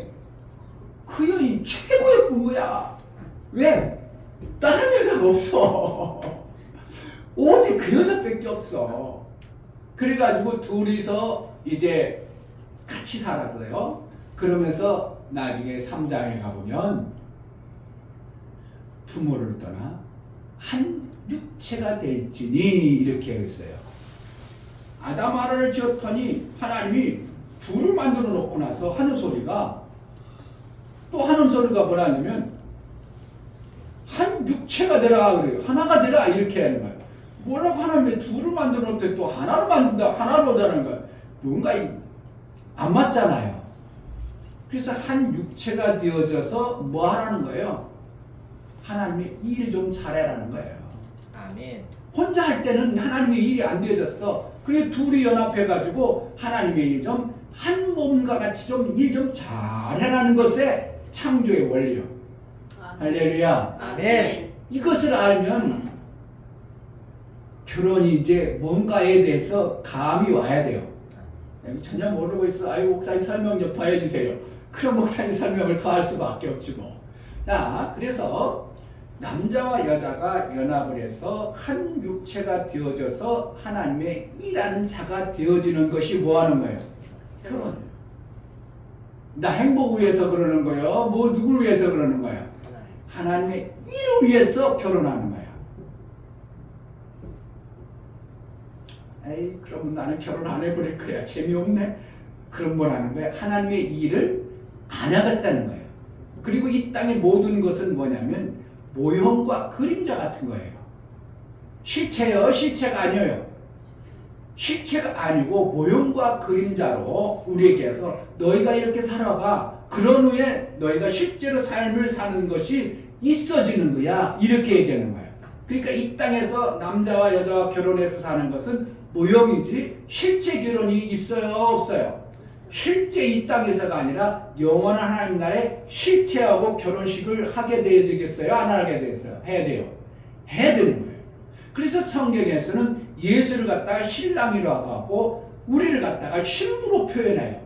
그 여인 최고의 부부야. 왜? 다른 여자가 없어. 오직 그 여자밖에 없어. 그래가지고 둘이서 이제 같이 살았어요. 그러면서 나중에 3장에 가보면 부모를 떠나 한 육체가 될지니 이렇게 했어요. 아담 하나를 지었더니 하나님이 둘을 만들어 놓고 나서 하는 소리가 또 하는 소리가 뭐라냐면 한 육체가 되라 그래요. 하나가 되라 이렇게 하는 거예요. 뭐라고 하나님이 둘을 만들어 놓고 또 하나로 만든다 하나로 되는 거예요. 뭔가 안 맞잖아요. 그래서 한 육체가 되어져서 뭐 하라는 거예요? 하나님의 일을 좀 잘해라는 거예요. 아멘. 혼자 할 때는 하나님의 일이 안 되어졌어. 그래 둘이 연합해가지고 하나님의 일 좀 한 몸과 같이 좀 일 좀 잘해라는 것에 창조의 원리요. 할렐루야. 아멘. 이것을 알면 결혼이 이제 뭔가에 대해서 감이 와야 돼요. 전혀 모르고 있어. 아유 목사님 설명 좀 더 해주세요. 그럼 목사님 설명을 더 할 수밖에 없지 뭐. 자, 그래서 남자와 여자가 연합을 해서 한 육체가 되어져서 하나님의 일하는 자가 되어지는 것이 뭐 하는 거예요? 결혼. 나 행복 위해서 그러는 거예요? 뭐 누굴 위해서 그러는 거예요? 하나님의 일을 위해서 결혼하는 거야. 에이, 그럼 나는 결혼 안 해버릴 거야. 재미없네. 그럼 뭐라는 거야? 하나님의 일을 안 하겠다는 거예요. 그리고 이 땅의 모든 것은 뭐냐면 모형과 그림자 같은 거예요. 실체요? 실체가 아니에요. 실체가 아니고 모형과 그림자로 우리에게서 너희가 이렇게 살아봐. 그런 후에 너희가 실제로 삶을 사는 것이 있어지는 거야. 이렇게 얘기하는 거예요. 그러니까 이 땅에서 남자와 여자와 결혼해서 사는 것은 모형이지 실제 결혼이 있어요? 없어요? 실제 이 땅에서가 아니라 영원한 하나님 나라에 실체하고 결혼식을 하게 되겠어요? 안 하게 되겠어요? 해야 돼요. 해야 되는 거예요. 그래서 성경에서는 예수를 갖다가 신랑이라고 하고 우리를 갖다가 신부로 표현해요.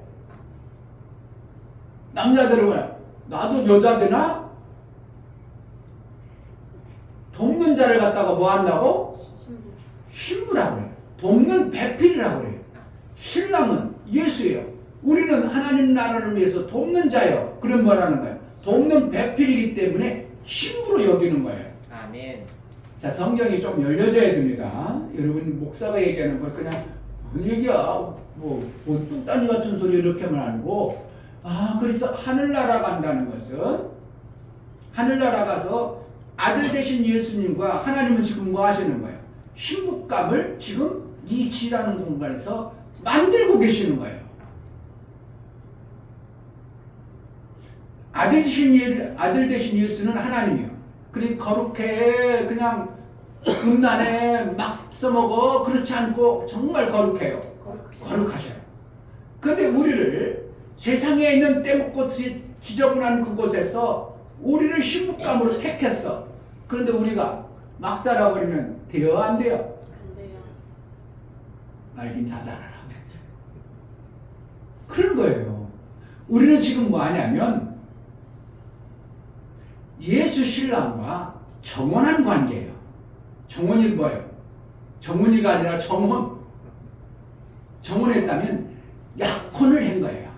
남자들은 뭐야? 나도 여자 되나? 돕는 자를 갖다가 뭐 한다고? 신부라고 해요. 돕는 배필이라고 해요. 신랑은 예수예요. 우리는 하나님 나라를 위해서 돕는 자요. 그럼 뭐라는 거예요? 돕는 배필이기 때문에 힘으로 여기는 거예요. 아멘. 자, 성경이 좀 열려져야 됩니다. 여러분 목사가 얘기하는 걸 그냥 뭔 얘기야? 뭐 뚱딴이 같은 소리 이렇게만 아니고 그래서 하늘나라 간다는 것은 하늘나라 가서 아들 되신 예수님과 하나님은 지금 뭐 하시는 거예요? 신부감을 지금 이 지라는 공간에서 만들고 계시는 거예요. 아들 되신 예수는 하나님이요. 그러니까 거룩해. 그냥 음란에 막 써먹어. 그렇지 않고 정말 거룩해요. 거룩하셔요. 근데 우리를 세상에 있는 떼먹고 지저분한 그곳에서 우리를 신부감으로 택했어. 그런데 우리가 막 살아버리면 돼요? 안 돼요? 안 돼요. 알긴 자잘하라. 그런 거예요. 우리는 지금 뭐 하냐면 예수 신랑과 정혼한 관계예요. 정혼이 뭐예요? 정혼이가 아니라 정혼. 정혼했다면 약혼을 한 거예요.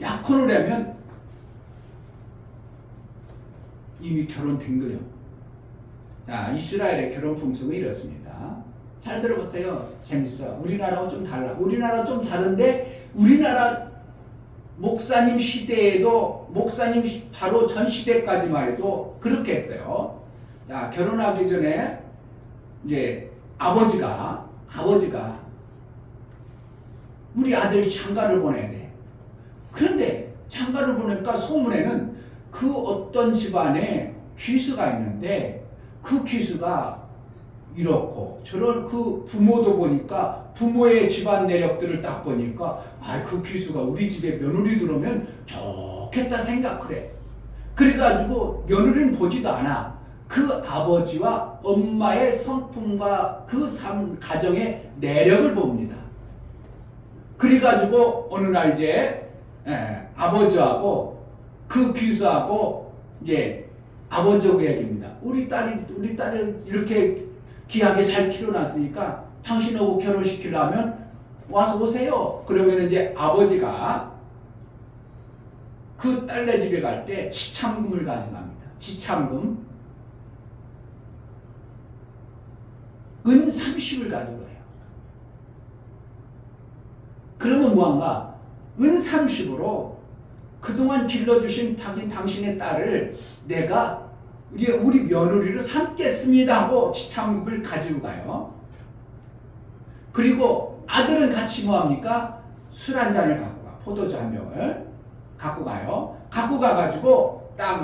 약혼을 하면 이미 결혼된 거예요. 자, 이스라엘의 결혼 풍습은 이렇습니다. 잘 들어보세요. 재밌어. 우리나라하고 좀 달라. 우리나라 좀 다른데 우리나라 목사님 시대에도 목사님 바로 전 시대까지만 해도 그렇게 했어요. 자, 결혼하기 전에 이제 아버지가 우리 아들이 장가를 보내야 돼. 그런데 장가를 보내니까 소문에는 그 어떤 집안에 귀수가 있는데 그 귀수가 이렇고 저런 그 부모도 보니까 부모의 집안 내력들을 딱 보니까 그 귀수가 우리 집에 며느리 들어오면 좋겠다 생각을 해. 그래가지고 며느리는 보지도 않아. 그 아버지와 엄마의 성품과 그 가정의 내력을 봅니다. 그래가지고 어느 날 이제 아버지하고 그 귀수하고 이제 아버지하고 얘기합니다. 우리 딸을 이렇게 귀하게 잘 키워놨으니까 당신하고 결혼시키려면 와서 오세요. 그러면 이제 아버지가 그 딸네 집에 갈 때 지참금을 가져갑니다. 지참금 은 30을 가져가요. 그러면 뭐한가? 은 30으로 그동안 길러주신 당신의 딸을 내가 이제 우리 며느리를 삼겠습니다 하고 지참금을 가지고 가요. 그리고 아들은 같이 뭐합니까? 술 한 잔을 갖고 가. 포도주 한 병을 갖고 가요. 갖고 가가지고 딱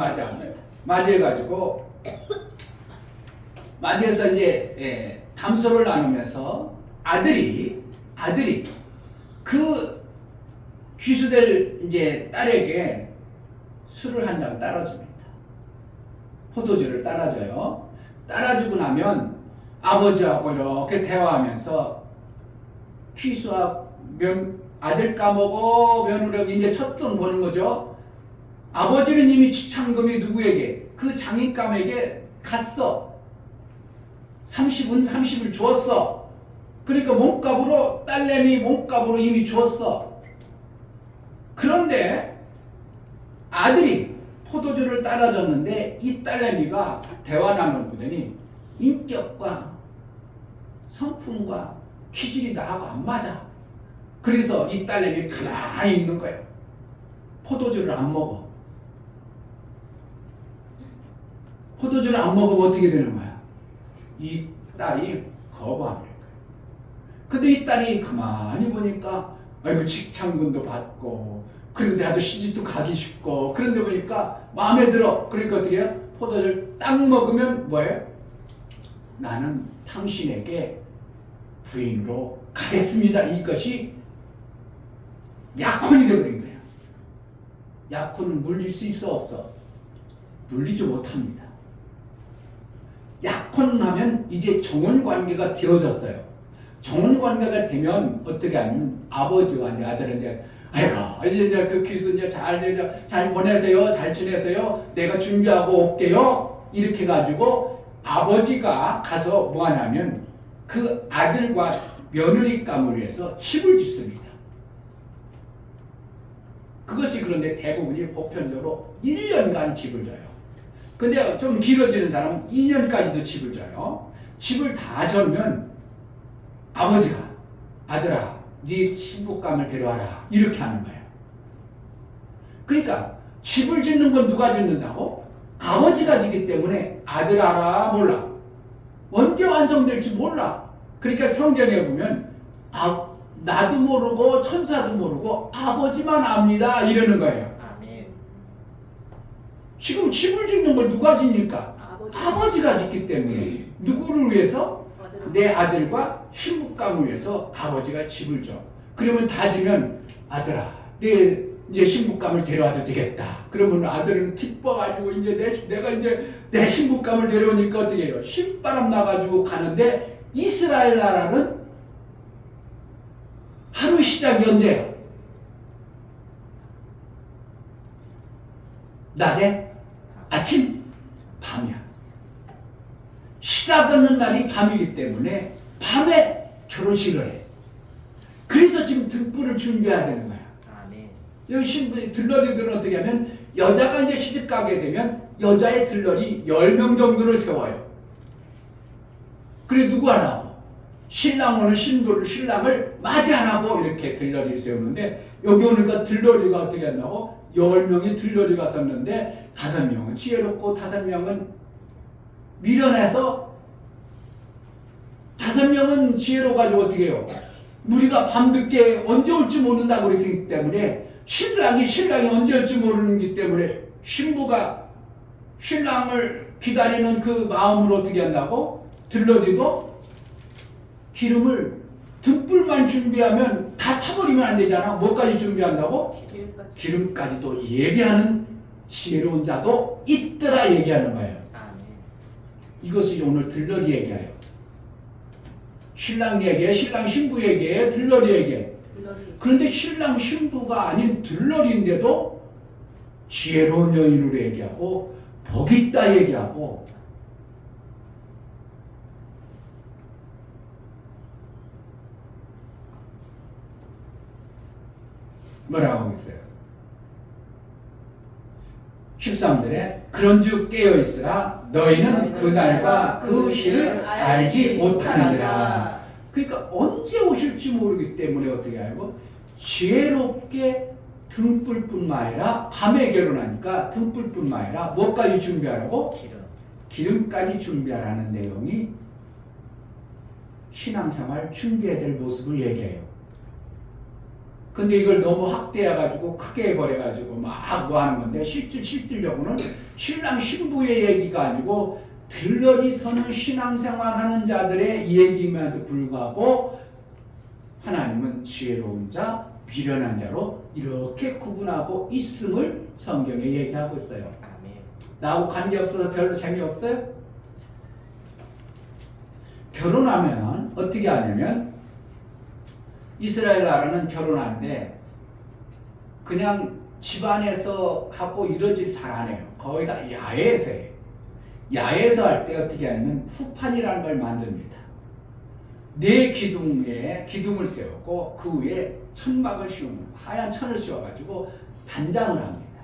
맞이해가지고 맞이해서 이제 담소를 나누면서 아들이 그 귀수될 이제 딸에게 술을 한 잔 따라줍니다. 포도주를 따라줘요. 따라주고 나면 아버지하고 이렇게 대화하면서 귀수와 아들 까먹어 며느리가 이제 첫돈 보는 거죠. 아버지는 이미 지참금이 누구에게? 그 장인감에게 갔어. 30은 30을 주었어. 그러니까 몸값으로 딸내미 몸값으로 이미 주었어. 그런데 아들이 포도주를 따라줬는데 이 딸내미가 대화 나눠보더니 인격과 성품과 기질이 나하고 안 맞아. 그래서 이 딸내미 가만히 있는 거야. 포도주를 안 먹어. 포도주를 안 먹으면 어떻게 되는 거야? 이 딸이 거부하는 거야. 근데 이 딸이 가만히 보니까 아이고 직장금도 받고 그래서 나도 시집도 가기 쉽고 그런데 보니까 마음에 들어. 그러니까 어떻게 해요? 포도주를 딱 먹으면 뭐예요? 나는 당신에게 부인으로 가겠습니다. 이것이 약혼이 되어버린 거예요. 약혼은 물릴 수 있어 없어? 물리지 못합니다. 약혼하면 이제 정혼관계가 되어졌어요. 정혼관계가 되면 어떻게 하냐면 아버지와 이제 아들은 이제 아이고 이제 그 귀수 이제 잘 보내세요. 잘 지내세요. 내가 준비하고 올게요. 이렇게 해가지고 아버지가 가서 뭐 하냐면 그 아들과 며느리감을 위해서 집을 짓습니다. 그것이 그런데 대부분이 보편적으로 1년간 집을 져요. 근데 좀 길어지는 사람은 2년까지도 집을 져요. 집을 다 져면 아버지가 아들아 네 신부감을 데려와라 이렇게 하는 거예요. 그러니까 집을 짓는 건 누가 짓는다고? 아버지가 짓기 때문에 아들 알아 몰라. 언제 완성될지 몰라. 그러니까 성경에 보면 나도 모르고 천사도 모르고 아버지만 압니다 이러는 거예요. 아멘. 지금 집을 짓는 걸 누가 짓니까? 아버지가 아버지가 짓기 때문에. 누구를 위해서? 아들을 내 아들과 신부감을 위해서 아버지가 집을 져. 그러면 다 지면 아들아 내 이제 신부감을 데려와도 되겠다. 그러면 아들은 기뻐가지고 이제 내가 이제 내 신부감을 데려오니까 어떻게 해요? 신바람 나가지고 가는데 이스라엘 나라는 하루 시작이 언제야? 낮에? 아침? 밤이야. 시작하는 날이 밤이기 때문에 밤에 결혼식을 해. 그래서 지금 등불을 준비해야 되는 거야. 아멘. 여기 신부 들러리들은 어떻게 하면 여자가 이제 시집 가게 되면 여자의 들러리 10명 정도를 세워요. 그래 누구 하나? 신랑 오는 신랑을 맞이하라고 이렇게 들러리를 세우는데 여기 오니까 들러리가 어떻게 한다고? 10명이 들러리가 섰는데 5명은 지혜롭고 5명은 미련해서 5명은 지혜로워가지고 어떻게 해요? 우리가 밤늦게 언제 올지 모른다고 그랬기 때문에 신랑이 언제 올지 모르기 때문에 신부가 신랑을 기다리는 그 마음으로 어떻게 한다고? 들러리도 기름을 등불만 준비하면 다 타버리면 안 되잖아. 뭐까지 준비한다고? 기름까지 기름까지도 예비하는 지혜로운 자도 있더라 얘기하는 거예요. 아멘. 이것이 오늘 들러리 얘기예요. 신랑 얘기해, 신랑 신부 얘기해, 들러리 얘기해. 들러리 그런데 신랑 신부가 아닌 들러리인데도 지혜로운 여인으로 얘기하고 복 있다 얘기하고 뭐라고 하고 있어요? 13절에 그런즉 깨어있으라 너희는 그날과 그 시를 알지 못하느니라. 그러니까 언제 오실지 모르기 때문에 어떻게 알고? 지혜롭게 등불뿐만 아니라 밤에 결혼하니까 등불뿐만 아니라 뭐까지 준비하라고? 기름까지 준비하라는 내용이 신앙생활 준비해야 될 모습을 얘기해요. 근데 이걸 너무 확대해가지고 크게 해버려가지고 막 뭐 하는 건데 실질적으로는 신랑 신부의 얘기가 아니고 들러리 서는 신앙생활 하는 자들의 얘기임에도 불구하고 하나님은 지혜로운 자, 미련한 자로 이렇게 구분하고 있음을 성경에 얘기하고 있어요. 아멘. 나하고 관계없어서 별로 재미없어요? 결혼하면 어떻게 하냐면 이스라엘 나라는 결혼하는데 그냥 집안에서 하고 이러질 잘 안 해요. 거의 다 야외에서 해요. 야외에서 할 때 어떻게 하냐면 후판이라는 걸 만듭니다. 네 기둥에 기둥을 세우고 그 위에 천막을 씌우는 하얀 천을 씌워가지고 단장을 합니다.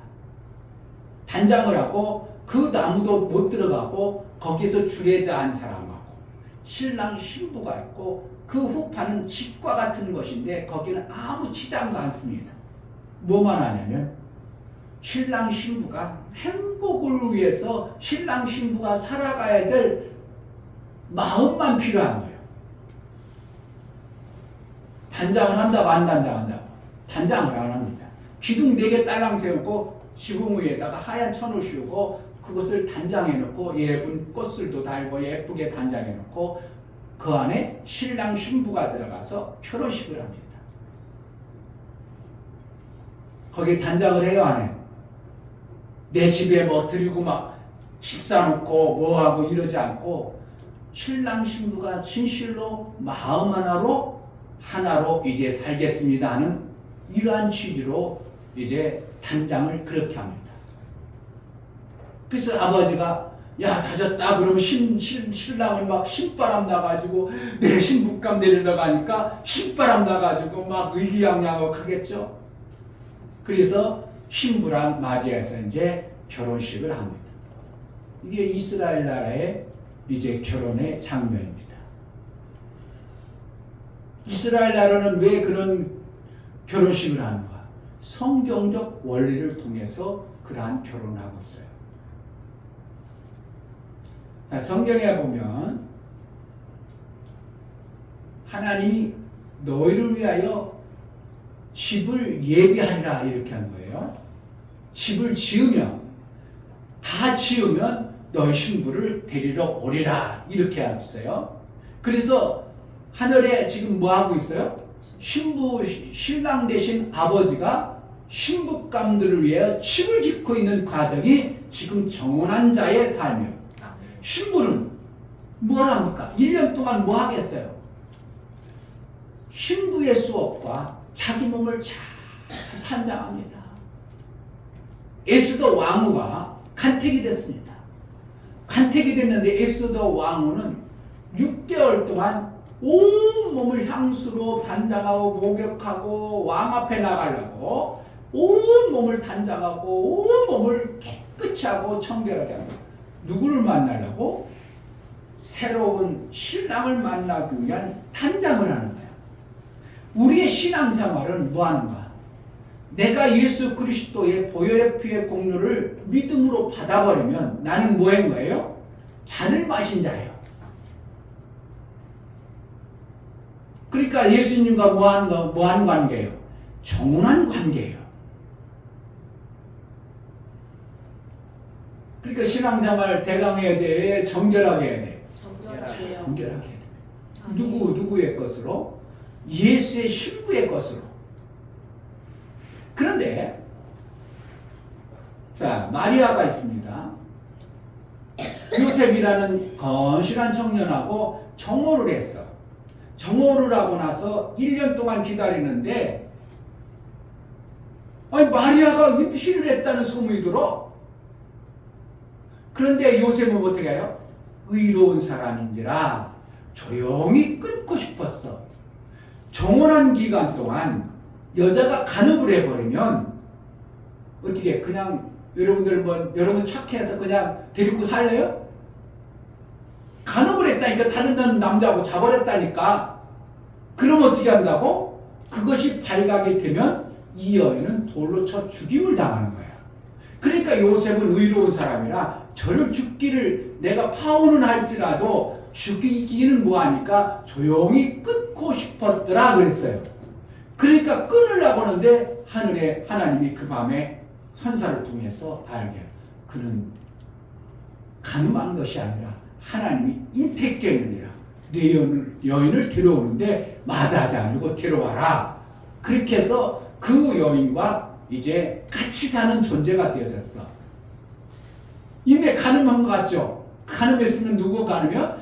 단장을 하고 그 나무도 못 들어가고 거기서 주례자 한 사람하고 신랑 신부가 있고 그 후판은 집과 같은 것인데 거기는 아무 치장도 않습니다. 뭐만 하냐면 신랑 신부가 행복을 위해서 신랑 신부가 살아가야 될 마음만 필요한 거예요. 단장을 한다고 안 단장한다고? 단장을 안 합니다. 기둥 4개 딸랑 세우고 지붕 위에다가 하얀 천을 씌우고 그것을 단장해 놓고 예쁜 꽃술도 달고 예쁘게 단장해 놓고 그 안에 신랑 신부가 들어가서 결혼식을 합니다. 거기 단장을 해요, 안 해요? 내 집에 뭐 드리고 막 집 사놓고 뭐하고 이러지 않고 신랑 신부가 진실로 마음 하나로 이제 살겠습니다 하는 이러한 취지로 이제 단장을 그렇게 합니다. 그래서 아버지가 야 다졌다 그러면 신랑을 막 신바람 나가지고 내 신부감 내리러 가니까 신바람 나가지고 막 의기양양하고 가겠죠. 그래서 신부랑 맞이해서 이제 결혼식을 합니다. 이게 이스라엘 나라의 이제 결혼의 장면입니다. 이스라엘 나라는 왜 그런 결혼식을 하는가? 성경적 원리를 통해서 그러한 결혼을 하고 있어요. 자, 성경에 보면 하나님이 너희를 위하여 집을 예비하리라 이렇게 한 거예요. 집을 지으면 다 지으면 너희 신부를 데리러 오리라 이렇게 했어요. 그래서 하늘에 지금 뭐 하고 있어요? 신랑 대신 아버지가 신부감들을 위해 집을 짓고 있는 과정이 지금 정혼한 자의 삶이에요. 신부는 뭘 합니까? 1년 동안 뭐 하겠어요? 신부의 수업과 자기 몸을 잘 탄장합니다. 에스더 왕후가 간택이 됐습니다. 간택이 됐는데 에스더 왕후는 6개월 동안 온 몸을 향수로 단장하고 목욕하고 왕 앞에 나가려고 온 몸을 단장하고 온 몸을 깨끗이 하고 청결하게 합니다. 누구를 만나려고? 새로운 신랑을 만나기 위한 단장을 하는 거예요. 우리의 신앙생활은 뭐 하는가? 내가 예수 그리스도의 보혈의 피의 공로를 믿음으로 받아버리면 나는 뭐 한 거예요? 잔을 마신 자예요. 그러니까 예수님과 뭐 하는 관계예요? 정혼한 관계예요. 그러니까 신앙생활 대강해야 돼? 정결하게 해야 돼? 정결하게 해야 돼. 누구의 것으로? 예수의 신부의 것으로. 그런데 자, 마리아가 있습니다. 요셉이라는 건실한 청년하고 정혼을 했어. 정혼을 하고 나서 1년 동안 기다리는데 아니 마리아가 임신을 했다는 소문이 들어. 그런데 요셉은 어떻게 해요? 의로운 사람인지라 조용히 끊고 싶었어. 정혼한 기간 동안 여자가 간음을 해버리면 어떻게 그냥 여러분 착해서 그냥 데리고 살래요? 간음을 했다니까 다른 남자하고 자버렸다니까. 그럼 어떻게 한다고? 그것이 발각이 되면 이 여인은 돌로 쳐 죽임을 당하는 거야. 그러니까 요셉은 의로운 사람이라 저를 죽기를 내가 파혼은 할지라도 죽이기는 뭐하니까 조용히 끊고 싶었더라 그랬어요. 그러니까 끊으려고 하는데 하늘에 하나님이 그 밤에 선사를 통해서 알게 해요. 그는 간음한 것이 아니라 하나님이 인택했느니라. 내 여인을 데려오는데 마다하지 않고 데려와라. 그렇게 해서 그 여인과 이제 같이 사는 존재가 되어졌어. 이미 간음한 것 같죠? 간음했으면 누구 간음이야?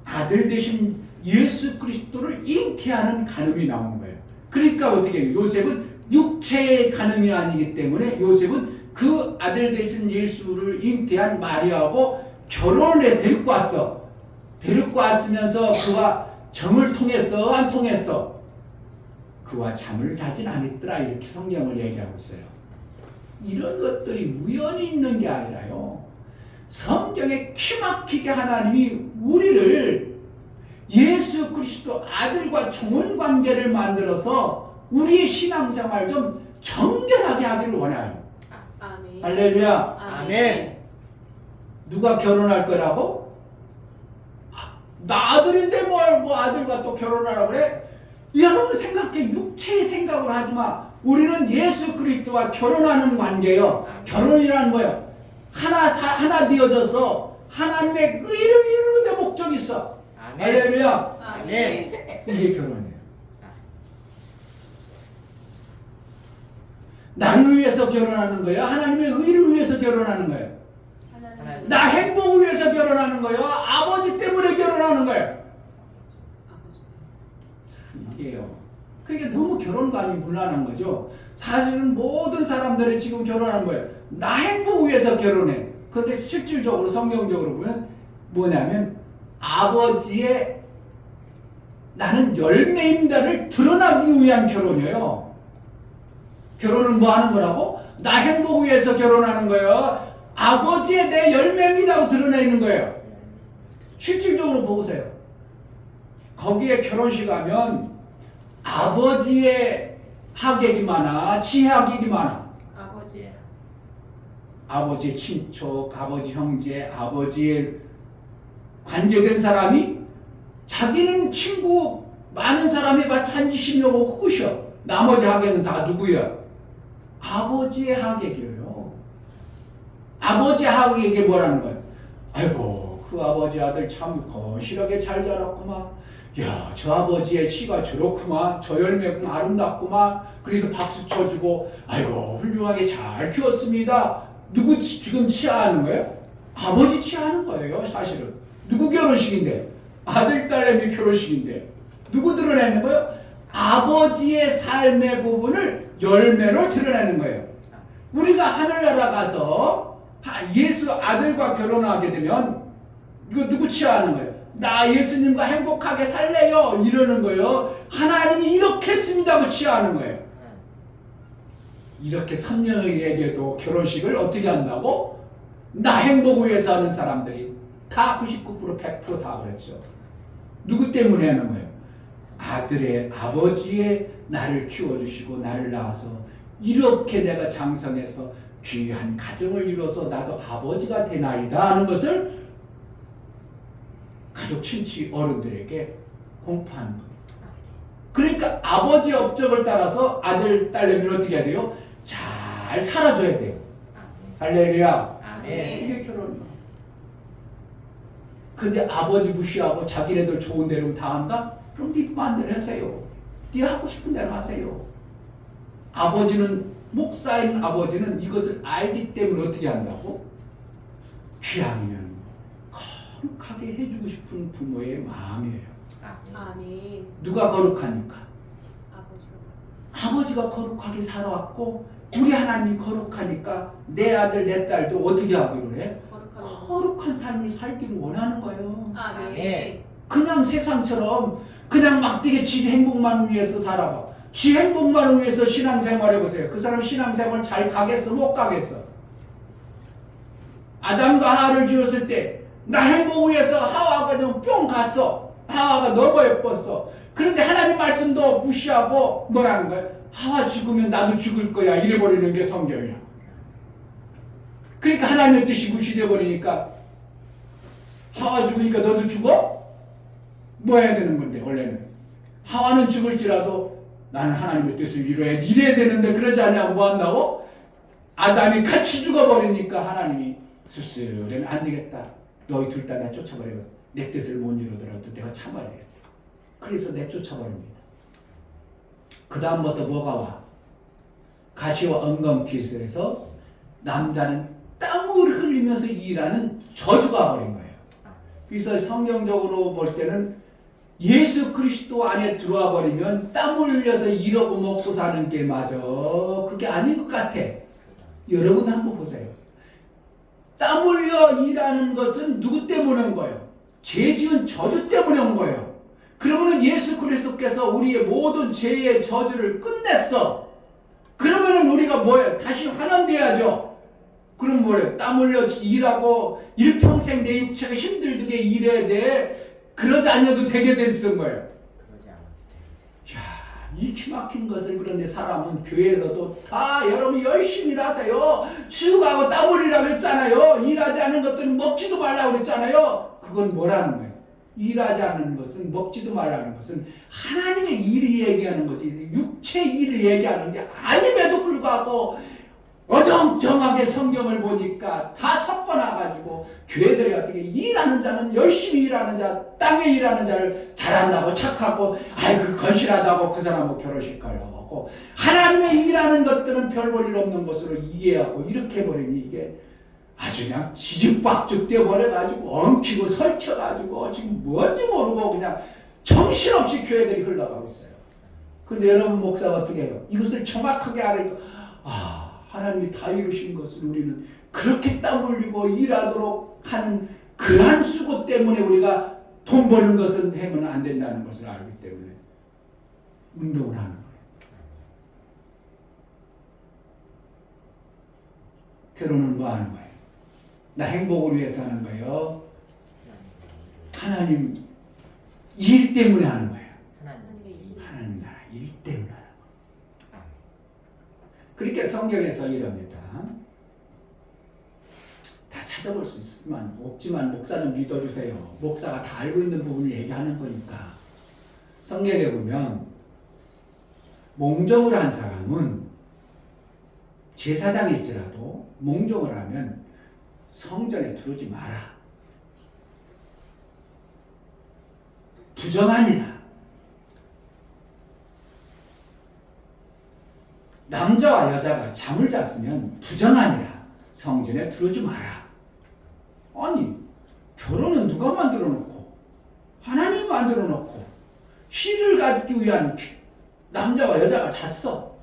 아들 대신 예수 그리스도를 잉태하는 간음이 나온 거예요. 그러니까 어떻게 해요? 요셉은 육체의 간음이 아니기 때문에 요셉은 그 아들 대신 예수를 잉태한 마리아하고 결혼을 해 데리고 왔어. 데리고 왔으면서 그와 정을 통했어? 안 통했어? 그와 잠을 자진 않았더라. 이렇게 성경을 얘기하고 있어요. 이런 것들이 우연히 있는 게 아니라요. 성경에 키막히게 하나님이 우리를 예수 그리스도 아들과 종혼 관계를 만들어서 우리의 신앙생활 좀 정결하게 하기를 원해요. 아멘. 할렐루야. 아멘. 누가 결혼할 거라고? 나 아들인데 뭐 아들과 또 결혼하라고 그래? 여러분 생각해. 육체의 생각을 하지 마. 우리는 예수 그리스도와 결혼하는 관계예요. 결혼이라는 거예요. 하나 되어져서 하나님의 의를 이루는 데 목적이 있어. 아멘. 할렐루야. 아멘. 이게 결혼이에요. 나를 위해서 결혼하는 거예요? 하나님의 의를 위해서 결혼하는 거예요? 나 행복을 위해서 결혼하는 거예요? 아버지 때문에 결혼하는 거예요? 이게요. 그러니까 너무 결혼관이 불안한 거죠. 사실은 모든 사람들이 지금 결혼하는 거예요. 나 행복 위해서 결혼해. 그런데 실질적으로 성경적으로 보면 뭐냐면 아버지의 나는 열매인다를 드러나기 위한 결혼이에요. 결혼은 뭐 하는 거라고? 나 행복 위해서 결혼하는 거예요. 아버지의 내 열매입니다고 드러내는 거예요. 실질적으로 보세요. 거기에 결혼식 하면 아버지의 하객이 많아, 지혜 하객이 많아. 아버지의 아버지의 친척, 아버지 형제, 아버지의 관계된 사람이 자기는 친구 많은 사람이 봤자 한 20명 오고 끝이야. 나머지 하객은 다 누구야? 아버지의 하객이에요. 아버지 하객에게 뭐라는 거예요? 아이고 그 아버지 아들 참 거실하게 잘 자랐구만. 야, 저 아버지의 씨가 저렇구만. 저 열매가 아름답구만. 그래서 박수 쳐주고 아이고 훌륭하게 잘 키웠습니다. 누구 지금 치하하는 거예요? 아버지 치하하는 거예요. 사실은. 누구 결혼식인데? 아들 딸내미 결혼식인데. 누구 드러내는 거예요? 아버지의 삶의 부분을 열매로 드러내는 거예요. 우리가 하늘나라 가서 예수 아들과 결혼하게 되면 이거 누구 치하하는 거예요? 나 예수님과 행복하게 살래요 이러는 거예요. 하나님이 이렇게 했습니다고 치하하는 거예요. 이렇게 선녀에게도 결혼식을 어떻게 한다고? 나 행복 위해서 하는 사람들이 다 99% 100%다 그랬죠. 누구 때문에 하는 거예요? 아들의 아버지의 나를 키워주시고 나를 낳아서 이렇게 내가 장성해서 귀한 가정을 이뤄서 나도 아버지가 되나이다 하는 것을 가족 친치 어른들에게 공포하는 거예요. 그러니까 아버지의 업적을 따라서 아들 딸내미는 어떻게 해야 돼요? 잘 살아줘야 돼요. 할렐루야. 아멘. 이게 결혼이야. 근데 아버지 무시하고 자기네들 좋은 대로 다 한다? 그럼 네 마음대로 하세요. 네 하고 싶은 대로 하세요. 아버지는 목사인 아버지는 이것을 알기 때문에 어떻게 한다고? 귀향이면 거룩하게 해주고 싶은 부모의 마음이에요. 아멘. 누가 거룩하니까? 아버지가 아버지가 거룩하게 살아왔고 우리 하나님이 거룩하니까 내 아들 내 딸도 어떻게 하기로 해? 거룩한 삶을 살기를 원하는 거예요. 아멘. 그냥 세상처럼 그냥 막되게 지 행복만을 위해서 살아봐. 지 행복만을 위해서 신앙생활 해보세요. 그 사람 신앙생활 잘 가겠어? 못 가겠어? 아담과 하와를 지었을 때 나 행복 위해서 하와가 그냥 뿅 갔어. 하와가 너무 예뻤어. 그런데 하나님 말씀도 무시하고 뭐라는 거예요? 하와 죽으면 나도 죽을 거야. 이래버리는 게 성경이야. 그러니까 하나님의 뜻이 무시되어 버리니까 하와 죽으니까 너도 죽어? 뭐 해야 되는 건데 원래는 하와는 죽을지라도 나는 하나님의 뜻을 이루어야지 이래야 되는데 그러지 않냐고 뭐 한다고? 아담이 같이 죽어버리니까 하나님이 씁쓸하면 안 되겠다. 너희 둘 다 나 쫓아버리면 내 뜻을 못 이루더라도 내가 참아야 되겠다. 그래서 내쫓아버립니다. 그 다음부터 뭐가 와? 가시와 엉겅퀴스에서 남자는 땀을 흘리면서 일하는 저주가 버린 거예요. 그래서 성경적으로 볼 때는 예수 그리스도 안에 들어와 버리면 땀 흘려서 일하고 먹고 사는 게 맞아. 그게 아닌 것 같아. 여러분 한번 보세요. 땀 흘려 일하는 것은 누구 때문에 온 거예요? 죄 지은 저주 때문에 온 거예요. 그러면은 예수 그리스도께서 우리의 모든 죄의 저주를 끝냈어. 그러면은 우리가 뭐예요? 다시 환원돼야죠. 그럼 뭐예요? 땀 흘려 일하고 일평생 내 육체가 힘들게 일해야 돼. 그러지 않아도 되게 됐은 거예요. 이 기막힌 것을 그런데 사람은 교회에서도 다 여러분 열심히 일하세요. 수고하고 땀 흘리라고 했잖아요. 일하지 않은 것들은 먹지도 말라고 그랬잖아요. 그건 뭐라는 거예요? 일하지 않는 것은 먹지도 말라는 것은 하나님의 일을 얘기하는 거지 육체 일을 얘기하는 게 아님에도 불구하고 어정쩡하게 성경을 보니까 다 섞어놔가지고 교회들이 어떻게 일하는 자는 열심히 일하는 자 땅에 일하는 자를 잘한다고 착하고 아이고 건실하다고 그 사람하고 결혼식 가려고 하고 하나님의 일하는 것들은 별 볼 일 없는 것으로 이해하고 이렇게 버리니 이게 아주 그냥 지죽박죽 되어버려가지고 엉키고 설쳐가지고 지금 뭔지 모르고 그냥 정신없이 교회들이 흘러가고 있어요. 근데 여러분 목사가 어떻게 해요? 이것을 정확하게 알으니까 하나님이 다 이루신 것을 우리는 그렇게 땀 흘리고 일하도록 하는 그러한 수고 때문에 우리가 돈 버는 것은 해면 안 된다는 것을 알기 때문에 운동을 하는 거예요. 결혼은 뭐 하는 거예요? 나 행복을 위해서 하는 거예요? 하나님 일 때문에 하는 거예요. 하나님 나라 일 때문에 하는 거예요. 그렇게 성경에서 이럽니다. 다 찾아볼 수 있지만 없지만 목사 좀 믿어주세요. 목사가 다 알고 있는 부분을 얘기하는 거니까. 성경에 보면 몽정을 한 사람은 제사장일지라도 몽정을 하면 성전에 들어오지 마라. 부정하니라. 남자와 여자가 잠을 잤으면 부정하니라. 성전에 들어오지 마라. 아니, 결혼은 누가 만들어 놓고 하나님이 만들어 놓고 시를 갖기 위한 남자와 여자가 잤어.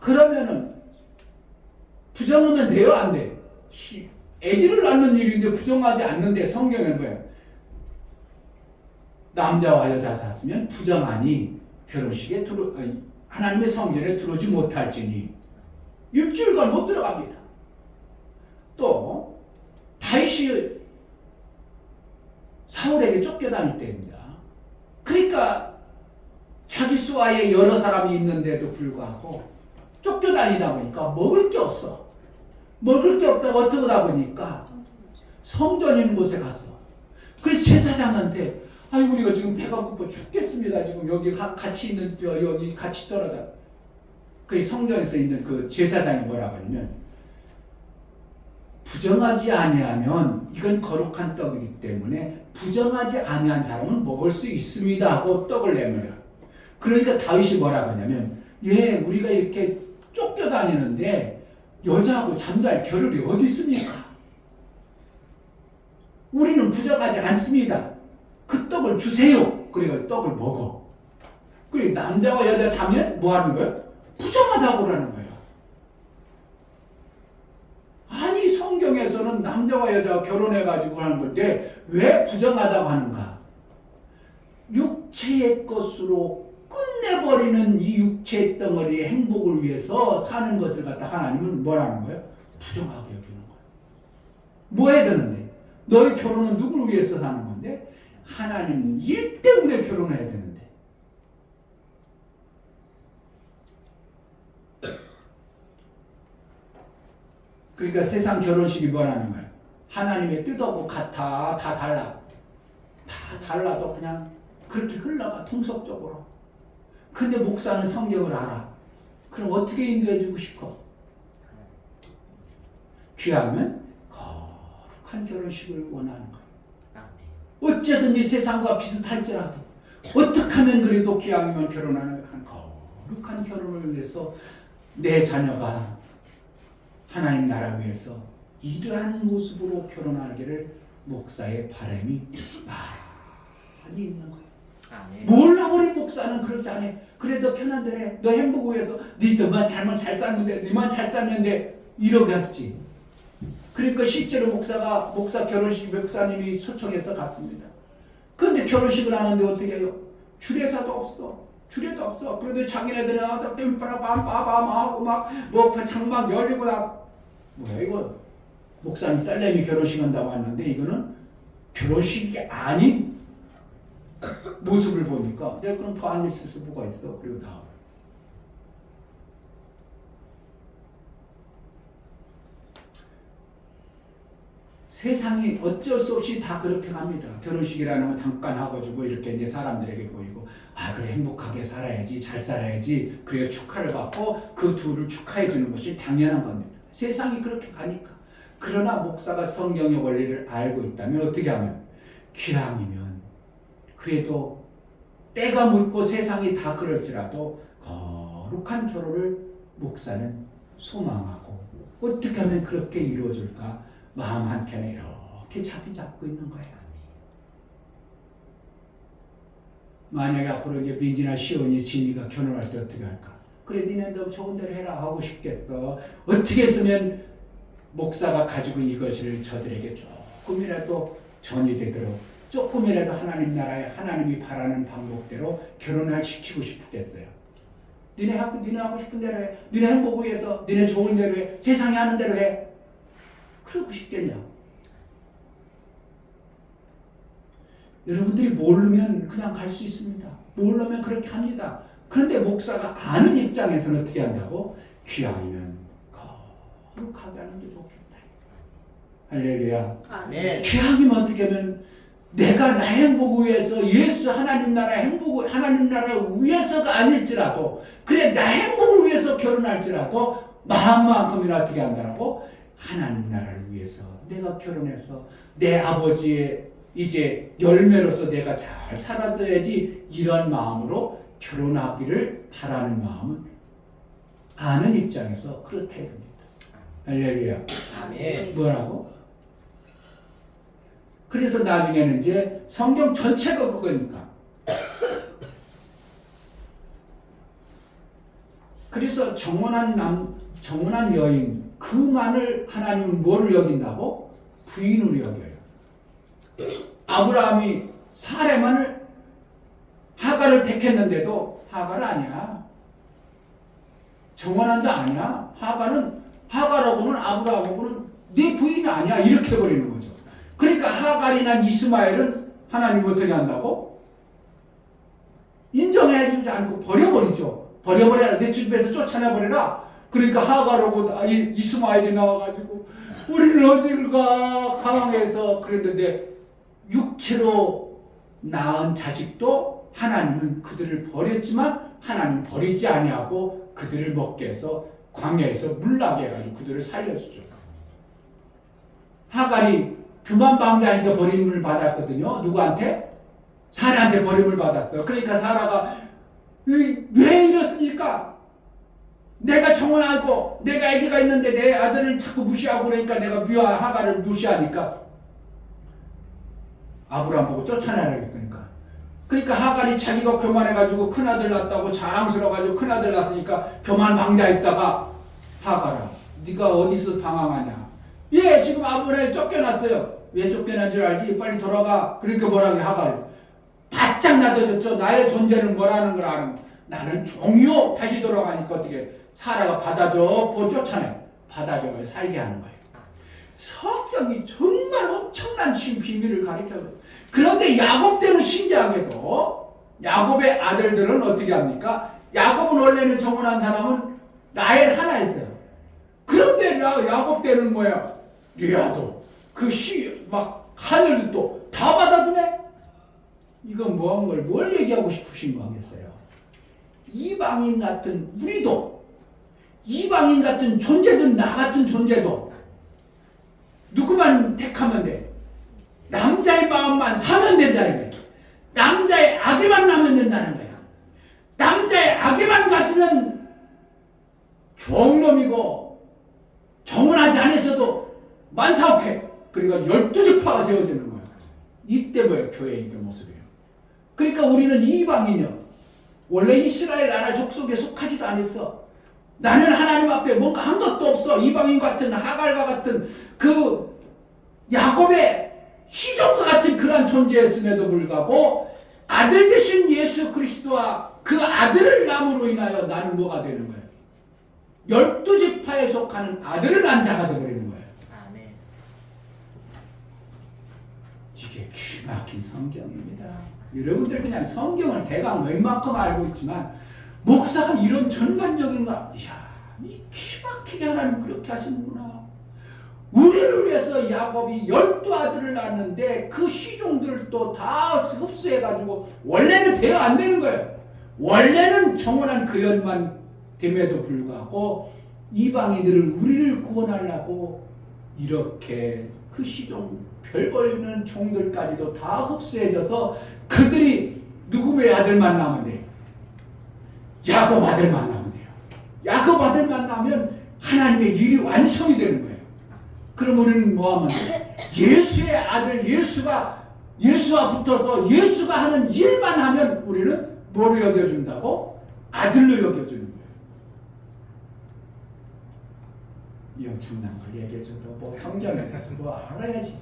그러면은 부정하면 돼요? 안 돼? 아기를 낳는 일인데 부정하지 않는데 성경에는 뭐예요? 남자와 여자 잤으면 부정하니 결혼식에 하나님의 성전에 들어오지 못할지니 일주일간 못 들어갑니다. 또 다윗이 사울에게 쫓겨다닐 때입니다. 그러니까 자기 수하에 여러 사람이 있는데도 불구하고 쫓겨다니다 보니까 먹을 게 없어. 먹을 게 없다고 어떻게 하다 보니까 성전 있는 곳에 갔어. 그래서 제사장한테 아이고 우리가 지금 배가 고파 죽겠습니다. 지금 여기 같이 있는 여기 같이 떨어다. 그 성전에서 있는 그 제사장이 뭐라고 하냐면 부정하지 아니하면 이건 거룩한 떡이기 때문에 부정하지 아니한 사람은 먹을 수 있습니다 하고 떡을 내밀어요. 그러니까 다윗이 뭐라고 하냐면 예 우리가 이렇게 쫓겨다니는데 여자하고 잠잘 겨를이 어디 있습니까? 우리는 부정하지 않습니다. 그 떡을 주세요. 그래서 떡을 먹어. 그리고 남자와 여자 자면 뭐 하는 거예요? 부정하다고 그러는 거예요. 아니 성경에서는 남자와 여자가 결혼해가지고 하는 건데 왜 부정하다고 하는가? 육체의 것으로 끝내버리는 이 육체의 덩어리의 행복을 위해서 사는 것을 갖다 하나님은 뭐라는 거예요? 부정하게 여기는 거예요. 뭐 해야 되는데? 너의 결혼은 누구를 위해서 사는 건데? 하나님 일 때문에 결혼해야 되는데. 그러니까 세상 결혼식이 뭐라는 거예요? 하나님의 뜻하고 같아. 다 달라. 다 달라도 그냥 그렇게 흘러가 통속적으로. 근데 목사는 성경을 알아. 그럼 어떻게 인도해 주고 싶어? 귀하면 거룩한 결혼식을 원하는 거예요. 어쨌든지 세상과 비슷할지라도 어떻게 하면 그래도 기왕이면 결혼하는 거룩한 결혼을 위해서 내 자녀가 하나님 나라 위해서 이러한 모습으로 결혼하기를 목사의 바람이 많이 있는 거예요. 몰라 우리 목사는 그렇지 않아. 그래 너 편한데 해. 너 행복을 위해서 너만 잘 살면 돼. 너만 잘 살면 돼. 이러겠지. 그러니까 실제로 목사 결혼식 목사님이 초청해서 갔습니다. 근데 결혼식을 하는데 어떻게 해요? 주례사도 없어. 주례도 없어. 그래도 자기네들은 빰빰빰빰 하고 뭐 창막 열리고 뭐야 이거? 목사님 딸내미 결혼식 한다고 왔는데 이거는 결혼식이 아닌 모습을 보니까 내가 그럼 더 안 있을 수 뭐가 있어? 그리고 다음 세상이 어쩔 수 없이 다 그렇게 갑니다. 결혼식이라는 건 잠깐 하고주고 이렇게 이제 사람들에게 보이고 그래 행복하게 살아야지 잘 살아야지 그래야 축하를 받고 그 둘을 축하해 주는 것이 당연한 겁니다. 세상이 그렇게 가니까. 그러나 목사가 성경의 원리를 알고 있다면 어떻게 하면 기왕이면 그래도 때가 묻고 세상이 다 그럴지라도 거룩한 결혼을 목사는 소망하고 어떻게 하면 그렇게 이루어질까 마음 한켠에 이렇게 잡고 있는 거야. 만약에 앞으로 이제 민지나 시온이 진이가 결혼할 때 어떻게 할까? 그래 니네 너 좋은 대로 해라 하고 싶겠어. 어떻게 했으면 목사가 가지고 이것을 저들에게 조금이라도 전이 되도록 조금이라도 하나님 나라에 하나님이 바라는 방법대로 결혼을 시키고 싶겠어요. 니네 하고 싶은 대로 해. 니네 행복을 위해서 니네 좋은 대로 해. 세상이 하는 대로 해. 그러고 싶겠냐? 여러분들이 모르면 그냥 갈 수 있습니다. 모르면 그렇게 합니다. 그런데 목사가 아는 입장에서는 어떻게 한다고? 귀하면 거룩하게 하는 게 좋겠다. 할렐루야. 아멘. 귀하기면 어떻게 하면 내가 나의 행복을 위해서 예수 하나님 나라 행복을 하나님 나라를 위해서가 아닐지라도 그래 나의 행복을 위해서 결혼할지라도 마음만큼이나 어떻게 한다고? 하나님 나라를 위해서 내가 결혼해서 내 아버지의 이제 열매로서 내가 잘 살아둬야지 이런 마음으로 결혼하기를 바라는 마음은 아는 입장에서 그렇다 이겁니다. 할렐루야. 아멘. 뭐라고? 그래서 나중에는 이제 성경 전체가 그거니까. 그래서 정혼한 여인 그만을 하나님은 뭐를 여긴다고? 부인으로 여겨요. 아브라함이 사레만을 하갈을 택했는데도 하갈은 아니야. 정혼한 자 아니야. 하갈하고는 아브라함하고는 네 부인이 아니야. 이렇게 해버리는 거죠. 그러니까 하갈이 난 이스마엘은 하나님이 어떻게 한다고? 인정해주지 않고 버려버리죠. 버려버려라. 내 집에서 쫓아내버려라. 그러니까 하갈하고 이스마엘이 나와가지고 우리는 어디를 가? 강황에서 그랬는데 육체로 낳은 자식도 하나님은 그들을 버렸지만 하나님은 버리지 아니하고 그들을 먹게 해서 광야에서 물나게 해가지고 그들을 살려주죠. 하갈이 교만 방자한테 버림을 받았거든요. 누구한테? 사라한테 버림을 받았어요. 그러니까 사라가 왜 이렇습니까? 내가 청혼하고 내가 아기가 있는데 내 아들을 자꾸 무시하고 그러니까 내가 하갈을 무시하니까 아브라함 보고 쫓아내라고 그러니까 하갈이 자기가 교만해가지고 큰아들 낳았다고 자랑스러워가지고 큰아들 낳았으니까 교만 방자했다가 하갈아 네가 어디서 방황하냐? 예 지금 아브라함이 쫓겨났어요. 왜 쫓겨난 줄 알지? 빨리 돌아가. 그러니까 뭐라고 하갈 바짝 나눠졌죠. 나의 존재는 뭐라는 걸 아는 나는 종이요. 다시 돌아가니까 어떻게 사라가 받아줘 쫓아내 받아줘 살게 하는 거예요. 성경이 정말 엄청난 비밀을 가르쳐요. 그런데 야곱 때는 신기하게도 야곱의 아들들은 어떻게 합니까? 야곱은 원래는 정혼한 사람은 라헬 하나였어요. 그런데 야곱 때는 뭐야? 리아도 막 하늘도 다 받아주네. 이건 뭘 얘기하고 싶으신 거겠어요? 이방인 같은 우리도 이방인 같은 존재든 나 같은 존재도 누구만 택하면 돼? 남자의 마음만 사면 된다는 거야. 남자의 악에만 나면 된다는 거야. 남자의 악에만 가지면 종놈이고 정혼하지 않았어도 만사옥해. 그러니까 12지파가 세워지는 거야. 이때 뭐야? 교회의 모습이에요. 그러니까 우리는 이방인이요. 원래 이스라엘 나라 족속에 속하지도 않았어. 나는 하나님 앞에 뭔가 한 것도 없어. 이방인 같은 하갈과 같은 그 야곱의 시종과 같은 그런 존재였음에도 불구하고 아들 되신 예수 그리스도와 그 아들을 낳음으로 인하여 나는 뭐가 되는 거예요? 12지파에 속하는 아들을 낳은 자가 되어버리는 거예요. 아멘. 이게 기막힌 성경입니다. 여러분들 그냥 성경을 대강 웬만큼 알고 있지만 목사가 이런 전반적인 거 이야 이 기막히게 하나님 그렇게 하시는구나. 우리를 위해서 야곱이 12아들을 낳았는데 그 시종들도 다 흡수해가지고 원래는 대여 안 되는 거예요. 원래는 정혼한 그 연만 됨에도 불구하고 이방인들을 우리를 구원하려고 이렇게 그 시종 별 벌리는 종들까지도 다 흡수해져서 그들이 누구의 아들만 낳으면 돼요? 야곱 아들만 낳으면 돼요. 야곱 아들만 낳으면 하나님의 일이 완성이 되는 거예요. 그럼 우리는 뭐하면 예수의 아들 예수와 붙어서 예수가 하는 일만 하면 우리는 뭐로 여겨준다고? 아들로 여겨주는 거예요. 이 엄청난 걸 얘기해줘도 뭐 성경에 대해서 뭐 알아야지.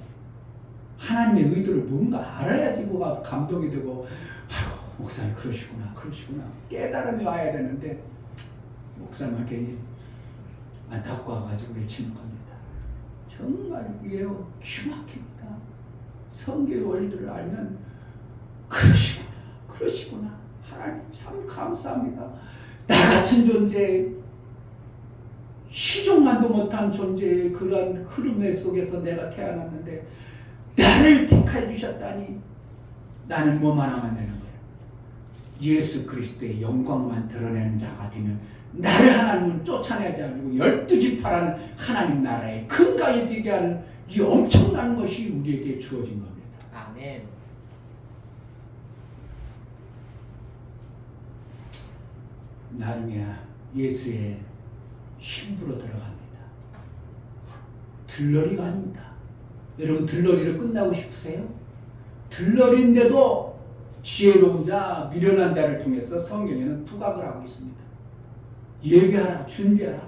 하나님의 의도를 뭔가 알아야지 뭐가 감동이 되고 아이고 목사님 그러시구나 깨달음이 와야 되는데 목사님에게 안타까워가지고 외치는 겁니다. 정말 이게요 기막힙니다. 성경의 원리들을 알면 그러시구나. 하나님 참 감사합니다. 나 같은 존재, 시종만도 못한 존재의 그러한 흐름 속에서 내가 태어났는데 나를 택해 주셨다니 나는 뭐만 하면 되는 거예요. 예수 그리스도의 영광만 드러내는 자가 되면 나를 하나님은 쫓아내지 않고 12지파라는 하나님 나라의 근가에 되게 하는 이 엄청난 것이 우리에게 주어진 겁니다. 아멘. 나중에 예수의 신부로 들어갑니다. 들러리가 아닙니다. 여러분 들러리를 끝나고 싶으세요? 들러리인데도 지혜로운 자, 미련한 자를 통해서 성경에는 부각을 하고 있습니다. 예배하라, 준비하라.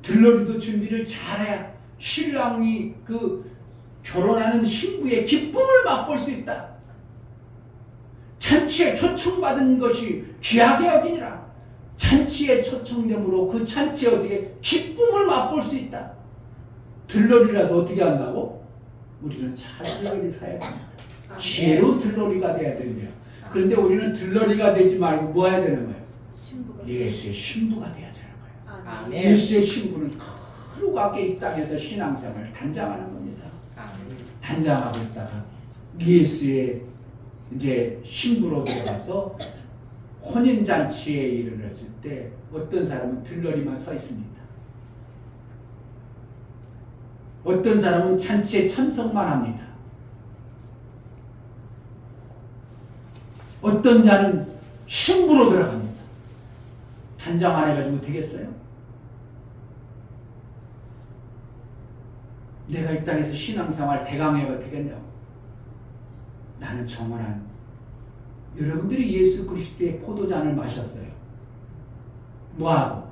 들러리도 준비를 잘해야 신랑이 그 결혼하는 신부의 기쁨을 맛볼 수 있다. 잔치에 초청받은 것이 귀하게 여기니라. 잔치에 초청됨으로 그 잔치에 어떻게 기쁨을 맛볼 수 있다. 들러리라도 어떻게 한다고? 우리는 잘 들러리 사야 됩니다. 지혜로운 들러리가 돼야 됩니다. 그런데 우리는 들러리가 되지 말고 뭐 해야 되는 거예요? 신부가 예수의 신부가 돼야 되는 거예요. 아멘. 예수의 신부는 거룩하게 이 땅에서 신앙생활을 단장하는 겁니다. 아멘. 단장하고 있다가 예수의 이제 신부로 들어가서 혼인잔치에 이르렀을 때 어떤 사람은 들러리만 서 있습니다. 어떤 사람은 잔치에 참석만 합니다. 어떤 자는 신부로 들어갑니다. 단장 안 해가지고 되겠어요? 내가 이 땅에서 신앙생활 대강해가 되겠냐고. 나는 정원한 여러분들이 예수 그리스도의 포도잔을 마셨어요. 뭐하고?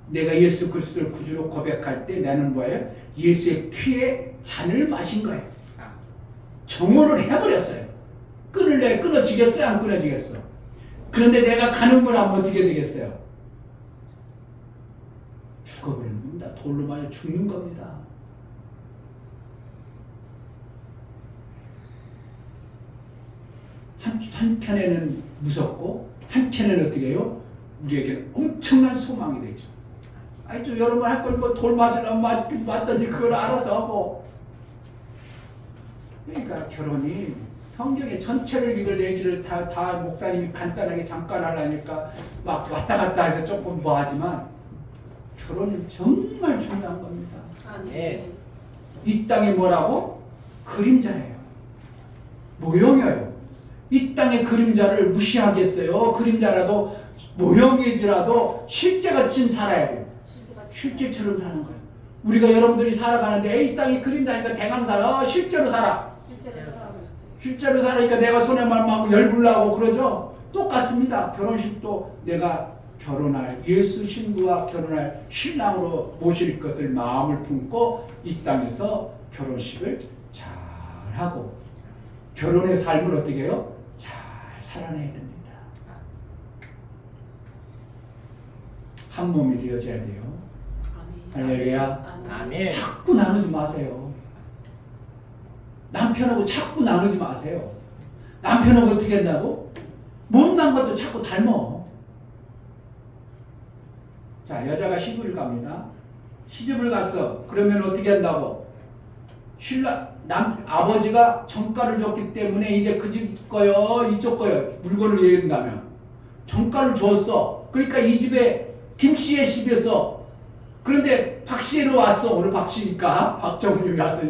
내가 예수 그리스도를 구주로 고백할 때 나는 뭐예요? 예수의 피의 잔을 마신 거예요. 정원을 해버렸어요. 끊을래? 끊어지겠어요? 안 끊어지겠어? 그런데 내가 간음을 하면 어떻게 되겠어요? 죽어버리는 겁니다. 돌로 맞아 죽는 겁니다. 한편에는 무섭고 한편에는 어떻게 해요? 우리에게는 엄청난 소망이 되죠. 아니 좀 여러 번 할 걸 뭐 돌 맞으려면 맞든지 그걸 알아서 하고. 그러니까 결혼이 성경의 전체를 이걸 얘기를 다 목사님이 간단하게 잠깐 하려니까 막 왔다 갔다 해서 조금 뭐 하지만 결혼은 정말 중요한 겁니다. 네. 이 땅이 뭐라고? 그림자예요. 모형이에요. 이 땅의 그림자를 무시하겠어요. 그림자라도 모형이지라도 실제같이 살아야 돼요. 실제처럼 사는 거예요. 우리가 여러분들이 살아가는데 이 땅이 그림자니까 대강 살아. 실제로 살아. 실제로 살아가고 있어요. 실제로 살아니까 내가 손에만 막 열불나고 그러죠. 똑같습니다. 결혼식도 내가 결혼할 예수 신부와 결혼할 신랑으로 모실 것을 마음을 품고 이 땅에서 결혼식을 잘하고 결혼의 삶을 어떻게 해요? 잘 살아내야 됩니다. 한 몸이 되어져야 돼요. 할렐루야. 아멘. 자꾸 나누지 마세요. 남편하고 자꾸 나누지 마세요. 남편하고 어떻게 한다고? 못난 것도 자꾸 닮어. 자, 여자가 시집을 갑니다. 시집을 갔어. 그러면 어떻게 한다고? 아버지가 정가를 줬기 때문에 이제 그 집 거요, 이쪽 거요. 물건을 예은다면. 정가를 줬어. 그러니까 이 집에 김씨의 집에서 그런데 박씨로 왔어. 오늘 박씨니까 박정훈이 왔어.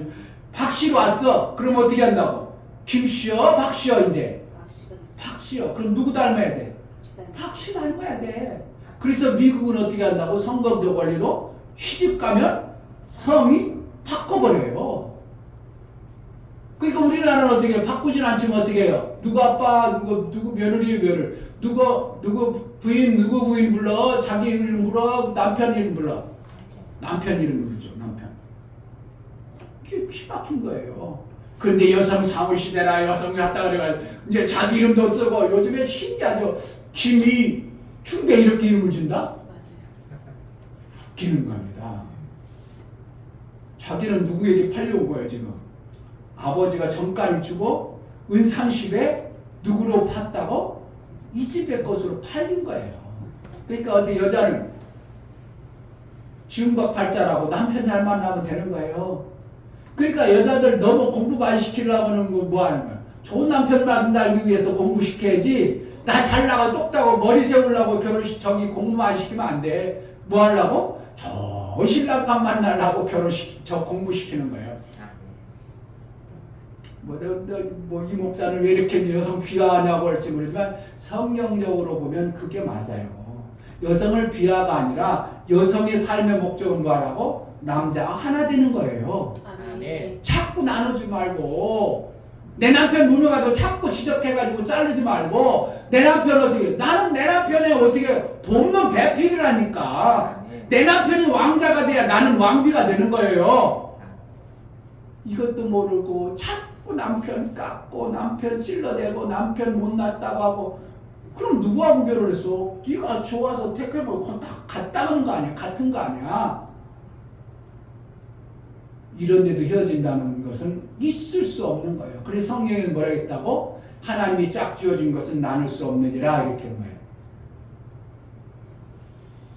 박씨로 왔어. 그럼 어떻게 한다고? 김씨요, 박씨요 이제. 박씨가 됐어요. 박씨요. 그럼 누구 닮아야 돼? 시대. 박씨 닮아야 돼. 그래서 미국은 어떻게 한다고? 선거도 권리로 시집 가면 성이 바꿔버려요. 그러니까 우리나라는 어떻게 해요? 바꾸진 않지만 어떻게 해요? 누구 아빠, 누구 며느리, 누구 부인 불러, 자기 이름 불러, 남편 이름 불러. 남편 이름 부르죠, 남편. 그게 피박힌 거예요. 그런데 여성 사무시대라 여성이 왔다 그래가지고 이제 자기 이름도 쓰고 요즘에 신기하죠. 김이 충대 이렇게 이름을 준다? 맞아요. 웃기는 겁니다. 자기는 누구에게 팔려온 거예요 지금. 아버지가 정가를 주고 은 30에 누구로 팠다고? 이 집의 것으로 팔린 거예요. 그러니까 어떻게 여자는 지음박 발자라고 남편 잘 만나면 되는 거예요. 그러니까 여자들 너무 공부 많이 시키려고 하는 거 뭐 하는 거야? 좋은 남편 만나기 위해서 공부시켜야지. 나 잘 나가 똑따고 머리 세우려고 결혼식 저기 공부만 시키면 안 돼. 뭐 하려고? 저 신랑만 만나려고 저 공부시키는 거예요. 뭐 이 목사는 왜 이렇게 여성 비하하냐고 할지 모르지만 성경적으로 보면 그게 맞아요. 여성을 비하가 아니라 여성의 삶의 목적은 뭐라고? 남자가 하나 되는 거예요. 아멘. 자꾸 나누지 말고 내 남편 누누가도 자꾸 지적해가지고 자르지 말고 내 남편 어떻게 나는 내 남편의 어떻게 돕는 배필이라니까. 내 남편이 왕자가 돼야 나는 왕비가 되는 거예요. 이것도 모르고 자꾸 남편 깎고 남편 찔러대고 남편 못났다고 하고 그럼 누구하고 결혼했어? 네가 좋아서 택해보고 다 같다는 거 아니야? 같은 거 아니야? 이런데도 헤어진다는 것은 있을 수 없는 거예요. 그래서 성경에는 뭐라 했다고? 하나님이 짝 지어준 것은 나눌 수 없느니라 이렇게 한 거예요.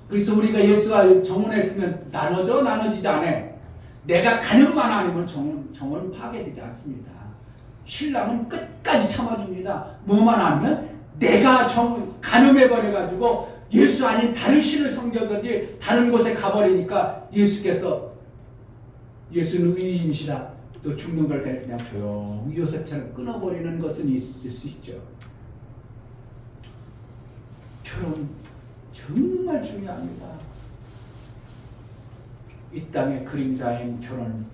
그래서 우리가 예수가 정혼했으면 나눠지지 않아. 내가 가늠만 아니면 정혼은 파괴되지 않습니다. 신랑은 끝까지 참아줍니다. 뭐만 하면 내가 가늠해버려가지고 예수 아닌 다른 신을 섬기든지 다른 곳에 가버리니까 예수께서 예수는 의인이시라 또 죽는 걸 그냥 조용히 요셉처럼 끊어버리는 것은 있을 수 있죠. 결혼 정말 중요합니다. 이 땅의 그림자인 결혼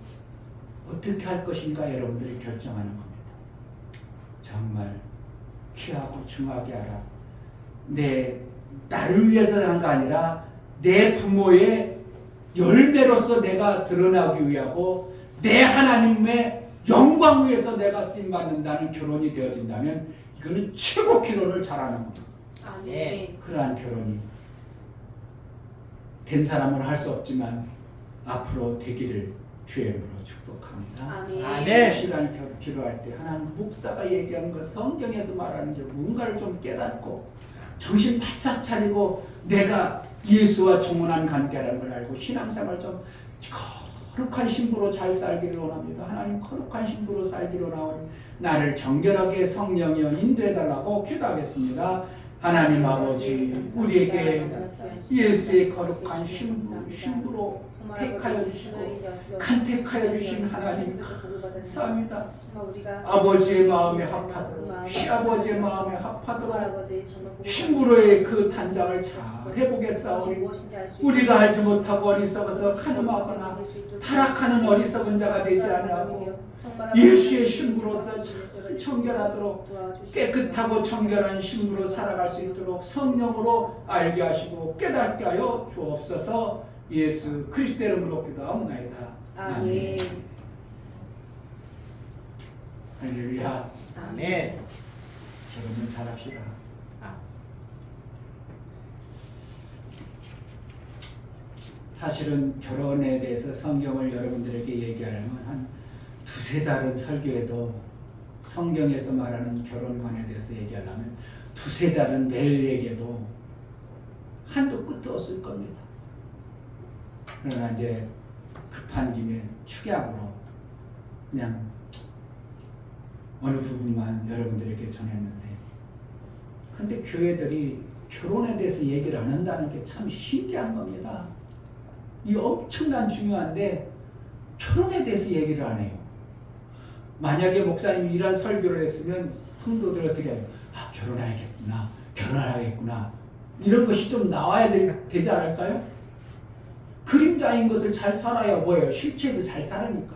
어떻게 할 것인가 여러분들이 결정하는 겁니다. 정말 귀하고 중하게 알아. 나를 위해서 하는 거 아니라 내 부모의 열매로서 내가 드러나기 위하고 내 하나님의 영광 위해서 내가 쓰임받는다는 결혼이 되어진다면 이거는 최고 결혼을 잘하는 겁니다. 아멘. 그러한 결혼이 된 사람은 할 수 없지만 앞으로 되기를 주의 이름으로 축복합니다. 아멘. 시간이 필요할 때 하나님 목사가 얘기하는 것 성경에서 말하는 게 뭔가를 좀 깨닫고 정신 바짝 차리고 내가 예수와 정혼한 관계라는 걸 알고 신앙생활 좀 거룩한 신부로 잘 살기를 원합니다. 하나님 거룩한 신부로 살기로 나오니 나를 정결하게 성령이여 인도해달라고 기도하겠습니다. 하나님 아버지 우리에게 예수의 거룩한 신부로 택하여 주시고 간택하여 주신 하나님 감사합니다. 아버지의 마음에 합하도록 시아버지의 마음에 합하도록 신부로의 그 단장을 잘 해보겠사오니 우리가 알지 못하고 어리석어서 가늠하거나 타락하는 어리석은 자가 되지 않냐고 예수의 신부로서 청결하도록 깨끗하고 청결한 신부로 살아갈 수 있도록 성령으로 알게 하시고 깨닫게 하여 주옵소서. 예수 그리스도 이름으로 기도하옵나이다. 아멘. 할렐루야. 아멘. 결혼을 잘합시다. 사실은 결혼에 대해서 성경을 여러분들에게 얘기하려면 한 두세 달은 설교해도 성경에서 말하는 결혼관에 대해서 얘기하려면 두세 달은 매일 얘기해도 한도 끝도 없을 겁니다. 그러나 이제 급한 김에 축약으로 그냥 어느 부분만 여러분들에게 전했는데 근데 교회들이 결혼에 대해서 얘기를 안 한다는 게 참 신기한 겁니다. 이 엄청난 중요한데 결혼에 대해서 얘기를 안 해요. 만약에 목사님이 이런 설교를 했으면 성도들 어떻게 해요? 결혼해야겠구나, 결혼하겠구나 이런 것이 좀 나와야 되지 않을까요? 그림자인 것을 잘 살아야 뭐예요? 실체도 잘 살으니까.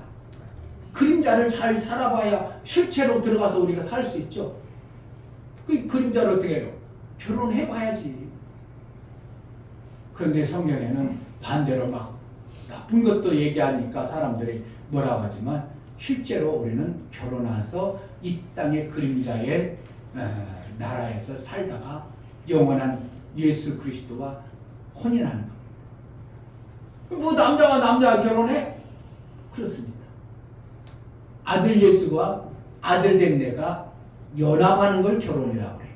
그림자를 잘 살아봐야 실체로 들어가서 우리가 살 수 있죠. 그 그림자를 어떻게 해요? 결혼해봐야지. 그런데 성경에는 반대로 막 나쁜 것도 얘기하니까 사람들이 뭐라고 하지만 실제로 우리는 결혼해서 이 땅의 그림자의 나라에서 살다가 영원한 예수 그리스도와 혼인하는 겁니다. 뭐 남자가 결혼해? 그렇습니다. 아들 예수와 아들 된 내가 연합하는 걸 결혼이라고 그래요.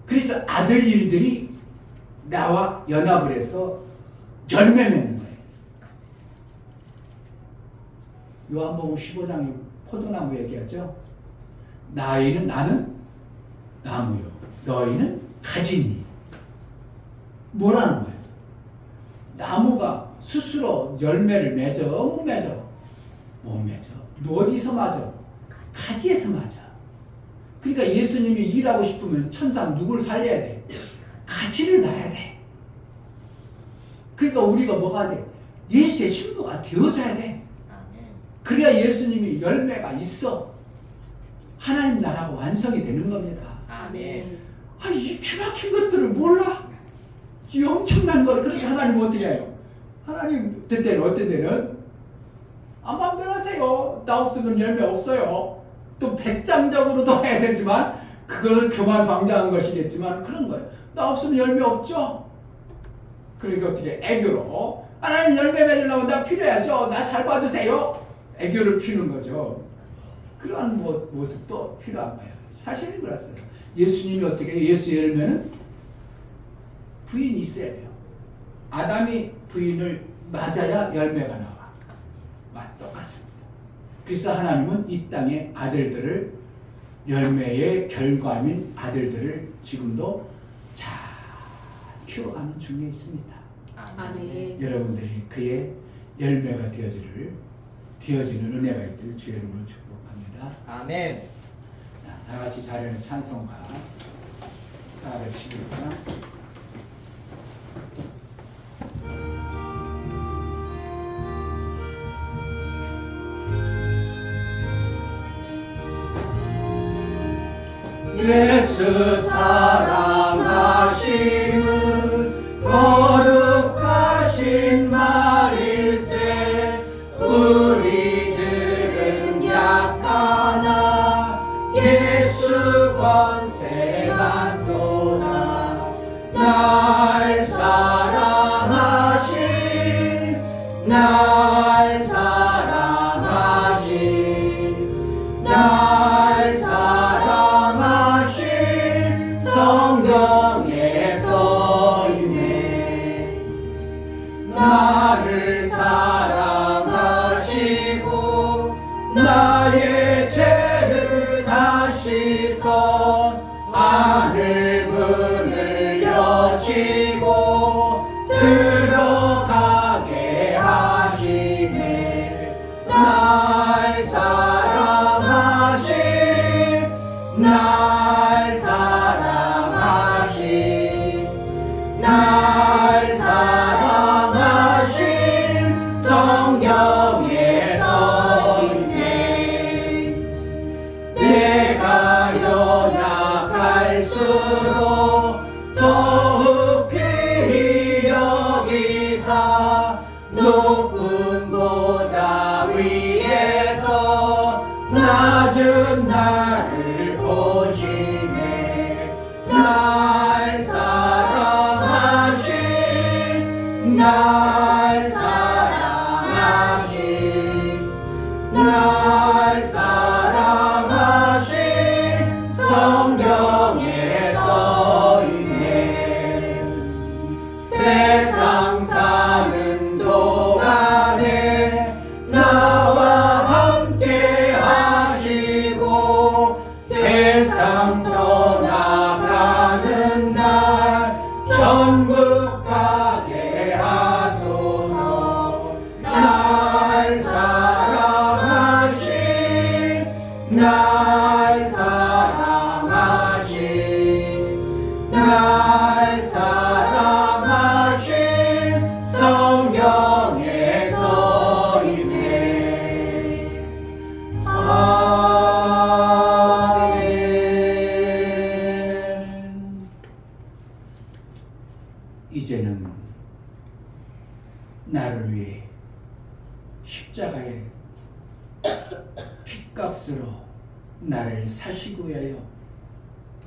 그래서 아들 일들이 나와 연합을 해서 열매 맺는 거예요. 요한복음 15장에 포도나무 얘기하죠. 나는 나무요, 너희는 가지니. 뭐라는 거예요? 나무가 스스로 열매를 맺어, 못 맺어? 못 맺어. 어디서 맞아? 가지에서 맞아. 그러니까 예수님이 일하고 싶으면 천상 누굴 살려야 돼? 가지를 놔야 돼. 그러니까 우리가 뭐가 돼? 예수의 신부가 되어줘야 돼. 그래야 예수님이 열매가 있어. 하나님 나라가 완성이 되는 겁니다. 아멘. 아, 이 기막힌 것들을 몰라. 이 엄청난 걸. 그러니까 하나님 어떻게 해요? 하나님 어떤 때는 마음대로 하세요. 나 없으면 열매 없어요. 또 배짱적으로도 해야 되지만 그걸 교만 방자한 것이겠지만 그런 거예요. 나 없으면 열매 없죠. 그러니까 어떻게 애교로 하나님 열매 맺으려면 나 필요하죠. 나 잘 봐주세요. 애교를 피우는 거죠. 그러한 모습도 필요한 거예요. 사실은 그랬어요. 예수님이 어떻게 예수의 열매는 부인이 있어야 돼요. 아담이 부인을 맞아야 열매가 나와. 똑같습니다. 그래서 하나님은 이 땅의 아들들을 열매의 결과민 아들들을 지금도 잘 키워가는 중에 있습니다. 아멘. 여러분들이 그의 열매가 되어지는 은혜가 있기를 주의 이름으로 축복합니다. 아멘. 자, 다 같이 자리에 찬송가 따르시겠습니다. 예수 사랑하시는 거룩하신 말일세. 우리들은 약하나 예수 권세만 도다. 날 사랑하신 날 사랑하신 날 사랑하신 성경에 써있네. 나를 사랑하시고 나의 죄를 다 씻어 하늘 문을 여시고 들어가게 하시네. 날 사랑하신 날 사랑하신 날 사랑하신 성경에 써있네. 내가 연약할수록 더욱 귀히 여기사 높은 보좌 위에서 낮은 나를 보시네. 날 사랑하신 날 사랑하신 날 사랑하신 성경에 써있네. 세상 사는 동안에 나와 함께 하시고 세상 떠나가는 날 천국 가게 하소서. 날 사랑하신 날 사랑하신 날 사랑하신 성경에 써있네. 아멘. 이제는 나를 위해 십자가에 핏값으로 나를 사시고 위하여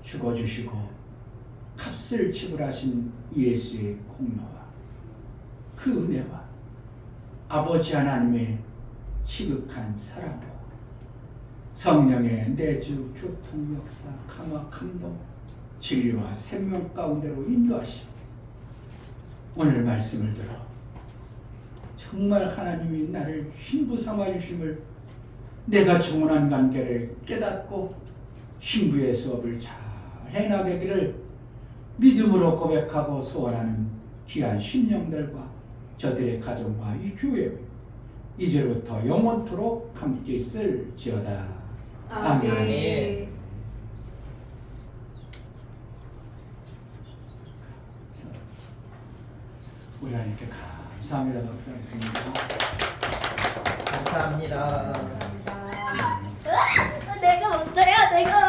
죽어주시고 값을 지불하신 예수의 공로와 그 은혜와 아버지 하나님의 지극한 사랑으로 성령의 내주 교통 역사 강화 감동 진리와 생명 가운데로 인도하시고 오늘 말씀을 들어 정말 하나님이 나를 신부 삼아 주심을 내가 정원한 관계를 깨닫고 신부의 수업을 잘 해나가기를 믿음으로 고백하고 소원하는 귀한 심령들과 저들의 가정과 이 교회 이제부터 영원토록 함께 있을지어다. 아멘. 아멘. 우리 하나님께 감사합니다. 박사했습니다. 감사합니다. 감사합니다. 내가 먼저야 내가.